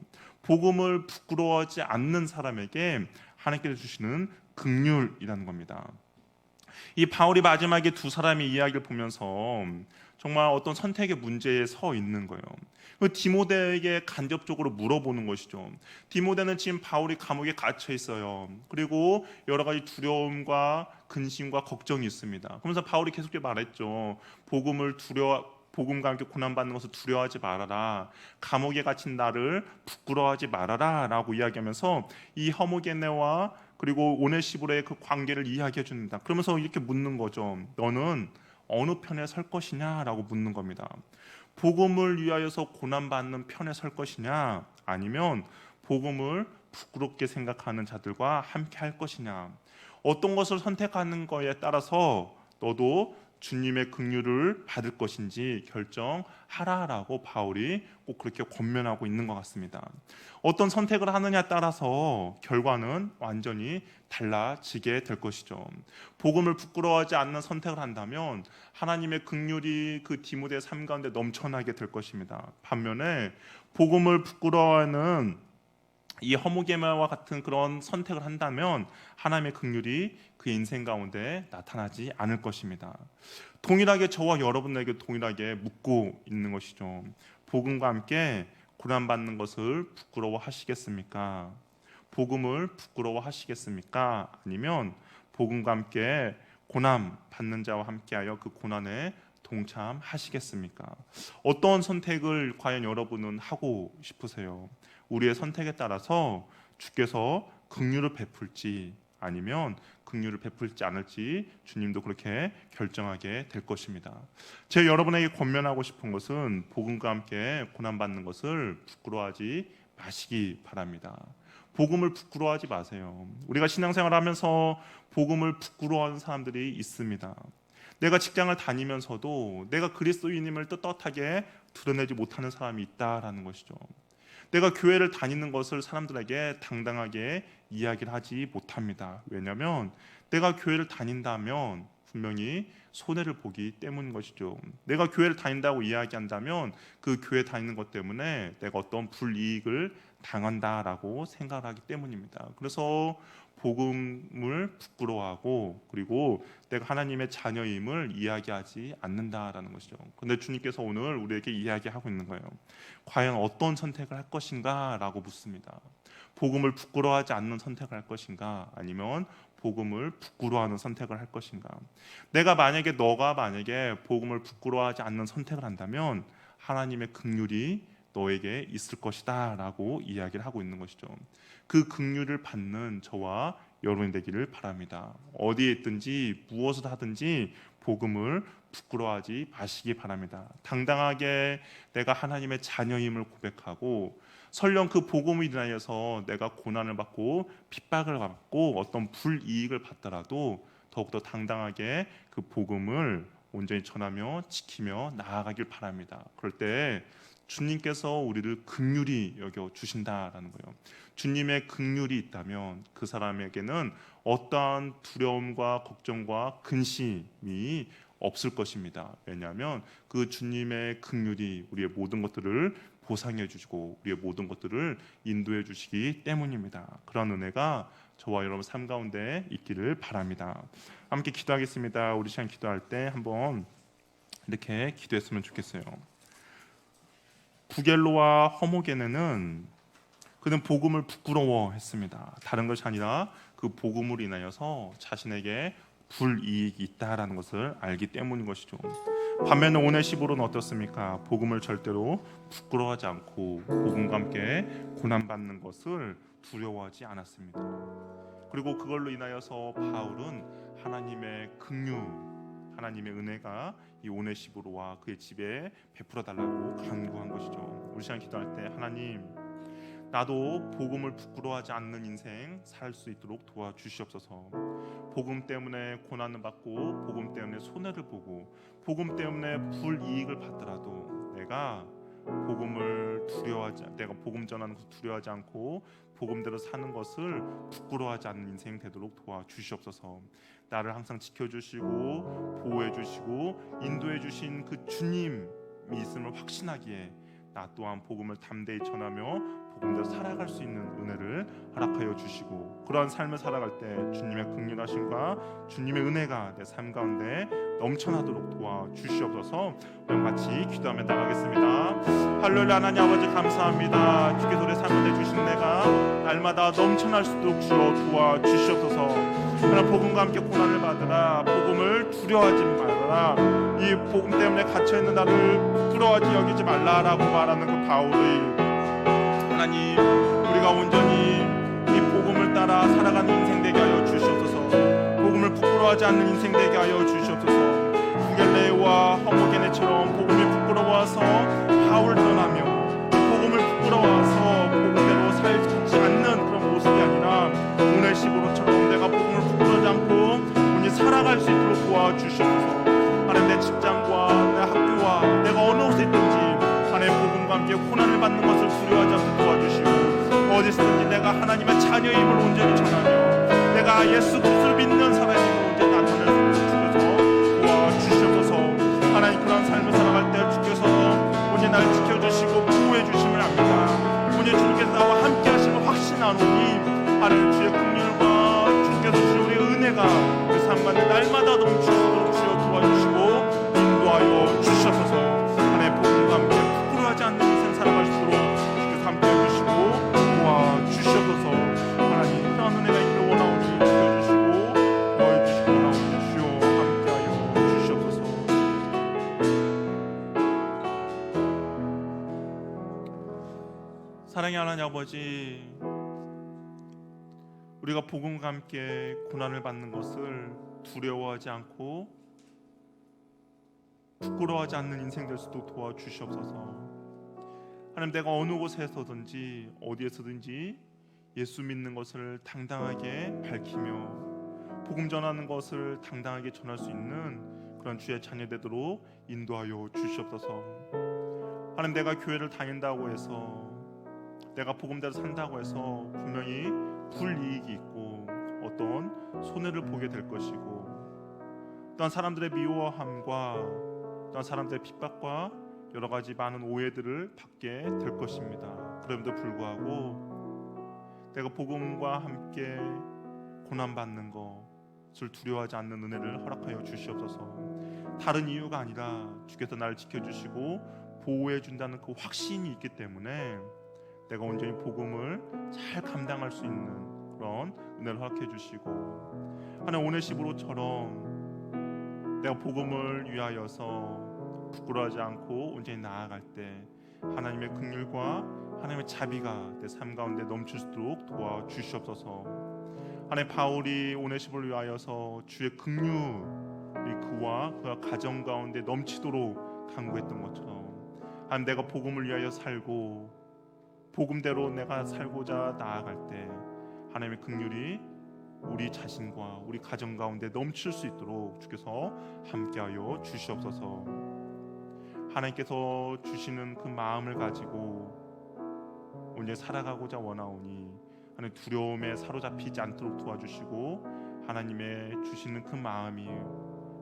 복음을 부끄러워하지 않는 사람에게 하나님께서 주시는 긍휼이라는 겁니다. 이 바울이 마지막에 2사람의 이야기를 보면서 정말 어떤 선택의 문제에 서 있는 거예요. 디모데에게 간접적으로 물어보는 것이죠. 디모데는 지금 바울이 감옥에 갇혀 있어요. 그리고 여러 가지 두려움과 근심과 걱정이 있습니다. 그러면서 바울이 계속 말했죠. 복음과 함께 고난받는 것을 두려워하지 말아라. 감옥에 갇힌 나를 부끄러워하지 말아라 라고 이야기하면서 이 허모게네와 그리고 오네시보로의 그 관계를 이야기해 줍니다. 그러면서 이렇게 묻는 거죠. 너는 어느 편에 설 것이냐라고 묻는 겁니다. 복음을 위하여서 고난받는 편에 설 것이냐, 아니면 복음을 부끄럽게 생각하는 자들과 함께 할 것이냐. 어떤 것을 선택하는 거에 따라서 너도 주님의 긍휼을 받을 것인지 결정하라라고 바울이 꼭 그렇게 권면하고 있는 것 같습니다. 어떤 선택을 하느냐에 따라서 결과는 완전히 달라지게 될 것이죠. 복음을 부끄러워하지 않는 선택을 한다면 하나님의 긍휼이 그 디모데의 삶 가운데 넘쳐나게 될 것입니다. 반면에 복음을 부끄러워하는 이 허무게마와 같은 그런 선택을 한다면 하나님의 긍휼이 그의 인생 가운데 나타나지 않을 것입니다. 동일하게 저와 여러분에게 동일하게 묻고 있는 것이죠. 복음과 함께 고난받는 것을 부끄러워하시겠습니까? 복음을 부끄러워하시겠습니까? 아니면 복음과 함께 고난 받는 자와 함께하여 그 고난에 동참하시겠습니까? 어떤 선택을 과연 여러분은 하고 싶으세요? 우리의 선택에 따라서 주께서 긍휼을 베풀지 아니면 긍휼을 베풀지 않을지 주님도 그렇게 결정하게 될 것입니다. 제가 여러분에게 권면하고 싶은 것은 복음과 함께 고난받는 것을 부끄러워하지 마시기 바랍니다. 복음을 부끄러워하지 마세요. 우리가 신앙생활을 하면서 복음을 부끄러워하는 사람들이 있습니다. 내가 직장을 다니면서도 내가 그리스도인임을 떳떳하게 드러내지 못하는 사람이 있다라는 것이죠. 내가 교회를 다니는 것을 사람들에게 당당하게 이야기를 하지 못합니다. 왜냐하면 내가 교회를 다닌다면 분명히 손해를 보기 때문인 것이죠. 내가 교회를 다닌다고 이야기한다면 그 교회 다니는 것 때문에 내가 어떤 불이익을 당한다라고 생각을 하기 때문입니다. 그래서 복음을 부끄러워하고 그리고 내가 하나님의 자녀임을 이야기하지 않는다라는 것이죠. 그런데 주님께서 오늘 우리에게 이야기하고 있는 거예요. 과연 어떤 선택을 할 것인가 라고 묻습니다. 복음을 부끄러워하지 않는 선택을 할 것인가 아니면 복음을 부끄러워하는 선택을 할 것인가. 너가 만약에 복음을 부끄러워하지 않는 선택을 한다면 하나님의 긍휼이 너에게 있을 것이다 라고 이야기를 하고 있는 것이죠. 그 긍휼을 받는 저와 여러분이 되기를 바랍니다. 어디에 있든지 무엇을 하든지 복음을 부끄러워하지 마시기 바랍니다. 당당하게 내가 하나님의 자녀임을 고백하고 설령 그 복음을 인하여서 내가 고난을 받고 핍박을 받고 어떤 불이익을 받더라도 더욱더 당당하게 그 복음을 온전히 전하며 지키며 나아가길 바랍니다. 그럴 때 주님께서 우리를 긍휼히 여겨 주신다라는 거예요. 주님의 긍휼이 있다면 그 사람에게는 어떠한 두려움과 걱정과 근심이 없을 것입니다. 왜냐하면 그 주님의 긍휼이 우리의 모든 것들을 보상해 주시고 우리의 모든 것들을 인도해 주시기 때문입니다. 그런 은혜가 저와 여러분 삶 가운데 있기를 바랍니다. 함께 기도하겠습니다. 우리 시간 기도할 때 한번 이렇게 기도했으면 좋겠어요. 구겔로와 허모게네는 그는 복음을 부끄러워했습니다. 다른 것이 아니라 그 복음으로 인하여서 자신에게 불이익이 있다라는 것을 알기 때문인 것이죠. 반면에 오네시모로는 어떻습니까? 복음을 절대로 부끄러워하지 않고 복음과 함께 고난받는 것을 두려워하지 않았습니다. 그리고 그걸로 인하여서 바울은 하나님의 긍휼, 하나님의 은혜가 이 오네시모로와 그의 집에 베풀어 달라고 간구한 것이죠. 우리 시간 기도할 때 하나님, 나도 복음을 부끄러워하지 않는 인생 살 수 있도록 도와주시옵소서. 복음 때문에 고난을 받고 복음 때문에 손해를 보고 복음 때문에 불이익을 받더라도 내가 복음 전하는 것을 두려워하지 않고 복음대로 사는 것을 부끄러워하지 않는 인생 되도록 도와주시옵소서. 나를 항상 지켜주시고 보호해주시고 인도해주신 그 주님이 있음을 확신하기에 나 또한 복음을 담대히 전하며 복음대로 살아갈 수 있는 은혜를 허락하여 주시고 그러한 삶을 살아갈 때 주님의 긍휼하심과 주님의 은혜가 내 삶 가운데 넘쳐나도록 도와주시옵소서. 우리 같이 기도하며 나가겠습니다. 할렐루야. 하나님 아버지 감사합니다. 주께서 우리 삶 가운데 주신 은혜가 날마다 넘쳐날 수 있도록 주여 도와주시옵소서. 하나님 복음과 함께 고난을 받으라. 복음을 두려워하지 말아라. 이 복음 때문에 갇혀있는 나를 부끄러워하지 여기지 말라라고 말하는 그 바울의 하나님, 우리가 온전히 이 복음을 따라 살아가는 인생 되게 하여 주시옵소서. 복음을 부끄러워하지 않는 인생 되게 하여 주시옵소서. 구겔레와 허모게네처럼 복음이 부끄러워서 바울을 떠나며 복음을 부끄러워서 복음대로 살지 않는 그런 모습이 아니라 오네시모로처럼 내가 복음을 부끄러워하지 않고 온전히 살아갈 수 있도록 도와주시옵소서. 하나님, 내 직장과 내 학교와 내가 어느 곳에 있든지 하나님의 복음과 함께 고난을 받는 것을 두려워하지 않고 도와주시고 어디서든지 내가 하나님의 자녀임을 온전히 전하며 내가 예수 그리스도를 믿는 사람임을 온전히 나타낼 수 있도록 주셔서 도와주시옵소서. 하나님, 그런 삶을 살아갈 때 주께서 온전히 나를 지켜주시고 보호해 주심을 압니다. 온전히 주님께서 나와 함께 하심을 확신하노니 하나님 주의 긍휼과 주께서 주의 은혜가 그 삶 가운데 날마다 넘치도록 주여 도와주시고 인도하여 주시옵소서. 하나님의 복음과 함께 부끄러워하지 않는 인생 살아갈 수 있도록 주께서 함께 해주시고 도와주시옵소서. 하나님, 이런 은혜가 있기를 원하오니 지켜주시고 도와주시고 원하오니 주여 사랑의 하나님 아버지, 우리가 복음과 함께 고난을 받는 것을 두려워하지 않고 부끄러워하지 않는 인생 될 수도 도와주시옵소서. 하나님, 내가 어느 곳에서든지 어디에서든지 예수 믿는 것을 당당하게 밝히며 복음 전하는 것을 당당하게 전할 수 있는 그런 주의 자녀 되도록 인도하여 주시옵소서. 하나님, 내가 교회를 다닌다고 해서, 내가 복음대로 산다고 해서 분명히 불이익이 있고 어떤 손해를 보게 될 것이고, 또한 사람들의 미워함과 또한 사람들의 핍박과 여러 가지 많은 오해들을 받게 될 것입니다. 그럼에도 불구하고 내가 복음과 함께 고난받는 것을 두려워하지 않는 은혜를 허락하여 주시옵소서. 다른 이유가 아니라 주께서 나를 지켜주시고 보호해 준다는 그 확신이 있기 때문에 내가 온전히 복음을 잘 감당할 수 있는 그런 은혜를 허락해 주시고, 하나님, 오네시모로처럼 내가 복음을 위하여서 부끄러워하지 않고 온전히 나아갈 때 하나님의 긍휼과 하나님의 자비가 내 삶 가운데 넘칠 수 있도록 도와주시옵소서. 하나님, 바울이 오네시모를 위하여서 주의 긍휼이 그와 가정 가운데 넘치도록 간구했던 것처럼, 하나님, 내가 복음을 위하여 살고 복음대로 내가 살고자 나아갈 때 하나님의 긍휼이 우리 자신과 우리 가정 가운데 넘칠 수 있도록 주께서 함께하여 주시옵소서. 하나님께서 주시는 그 마음을 가지고 온전히 살아가고자 원하오니 하나님, 두려움에 사로잡히지 않도록 도와주시고, 하나님의 주시는 그 마음이,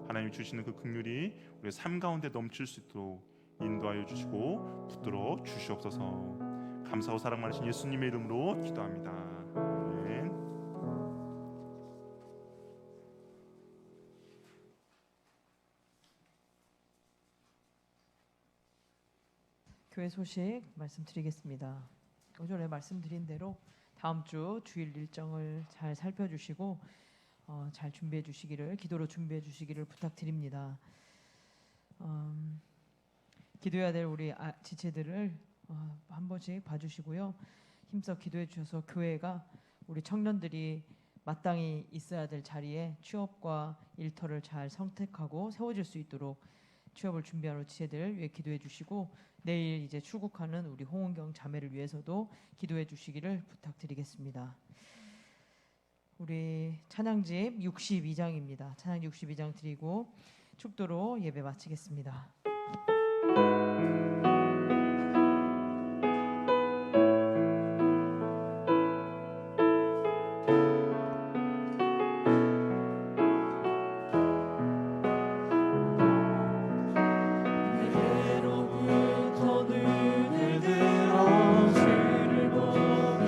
하나님이 주시는 그 긍휼이 우리의 삶 가운데 넘칠 수 있도록 인도하여 주시고 붙들어 주시옵소서. 감사하고 사랑 많으신 예수님의 이름으로 기도합니다. 아멘. 교회 소식 말씀드리겠습니다. 오전에 말씀드린 대로 다음 주 주일 일정을 잘 살펴주시고 잘 준비해 주시기를, 기도로 준비해 주시기를 부탁드립니다. 기도해야 될 우리 지체들을 한 번씩 봐주시고요. 힘써 기도해 주셔서 교회가, 우리 청년들이 마땅히 있어야 될 자리에 취업과 일터를 잘 선택하고 세워질 수 있도록 취업을 준비하는 지체들 위해 기도해 주시고, 내일 이제 출국하는 우리 홍은경 자매를 위해서도 기도해 주시기를 부탁드리겠습니다. 우리 찬양집 62장입니다. 찬양 62장 드리고 축도로 예배 마치겠습니다.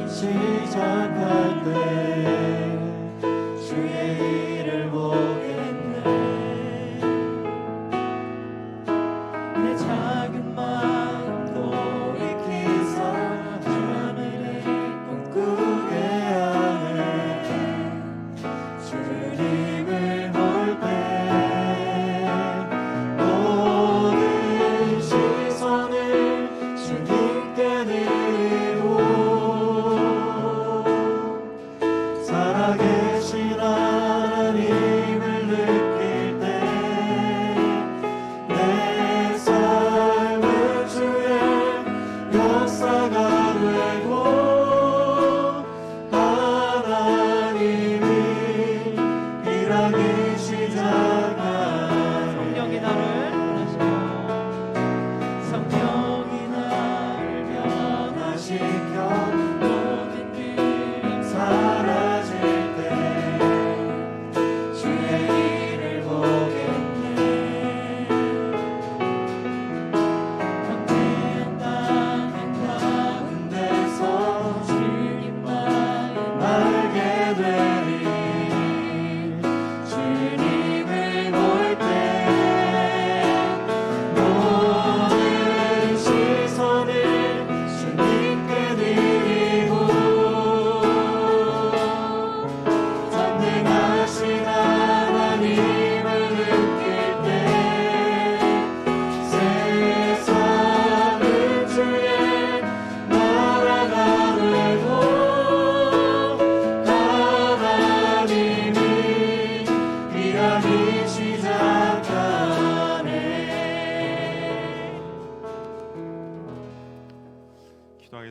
시작할 때 주의 일을 보겠네.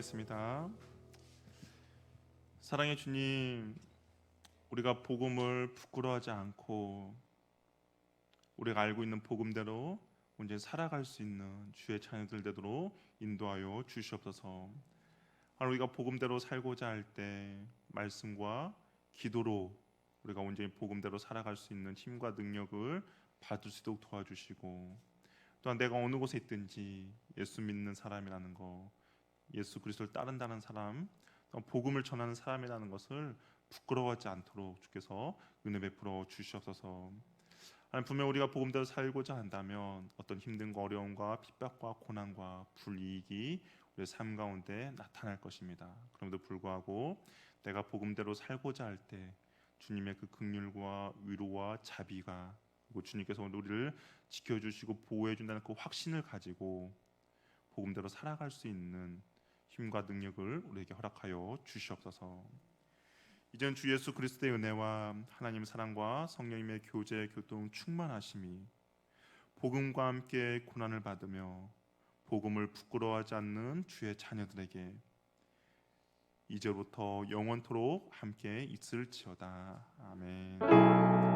기도하겠습니다. 사랑의 주님, 우리가 복음을 부끄러워하지 않고 우리가 알고 있는 복음대로 온전히 살아갈 수 있는 주의 자녀들 되도록 인도하여 주시옵소서. 우리가 복음대로 살고자 할 때 말씀과 기도로 우리가 온전히 복음대로 살아갈 수 있는 힘과 능력을 받을 수 있도록 도와주시고, 또한 내가 어느 곳에 있든지 예수 믿는 사람이라는 거, 예수 그리스도를 따른다는 사람, 복음을 전하는 사람이라는 것을 부끄러워하지 않도록 주께서 은혜 베풀어 주시옵소서. 분명 우리가 복음대로 살고자 한다면 어떤 힘든과 어려움과 핍박과 고난과 불이익이 우리의 삶 가운데 나타날 것입니다. 그럼에도 불구하고 내가 복음대로 살고자 할 때 주님의 그 긍휼과 위로와 자비가, 그리고 주님께서 우리를 지켜주시고 보호해준다는 그 확신을 가지고 복음대로 살아갈 수 있는 힘과 능력을 우리에게 허락하여 주시옵소서. 이젠 주 예수 그리스도의 은혜와 하나님의 사랑과 성령님의 교제, 교통, 충만하심이 복음과 함께 고난을 받으며 복음을 부끄러워하지 않는 주의 자녀들에게 이제부터 영원토록 함께 있을지어다. 아멘.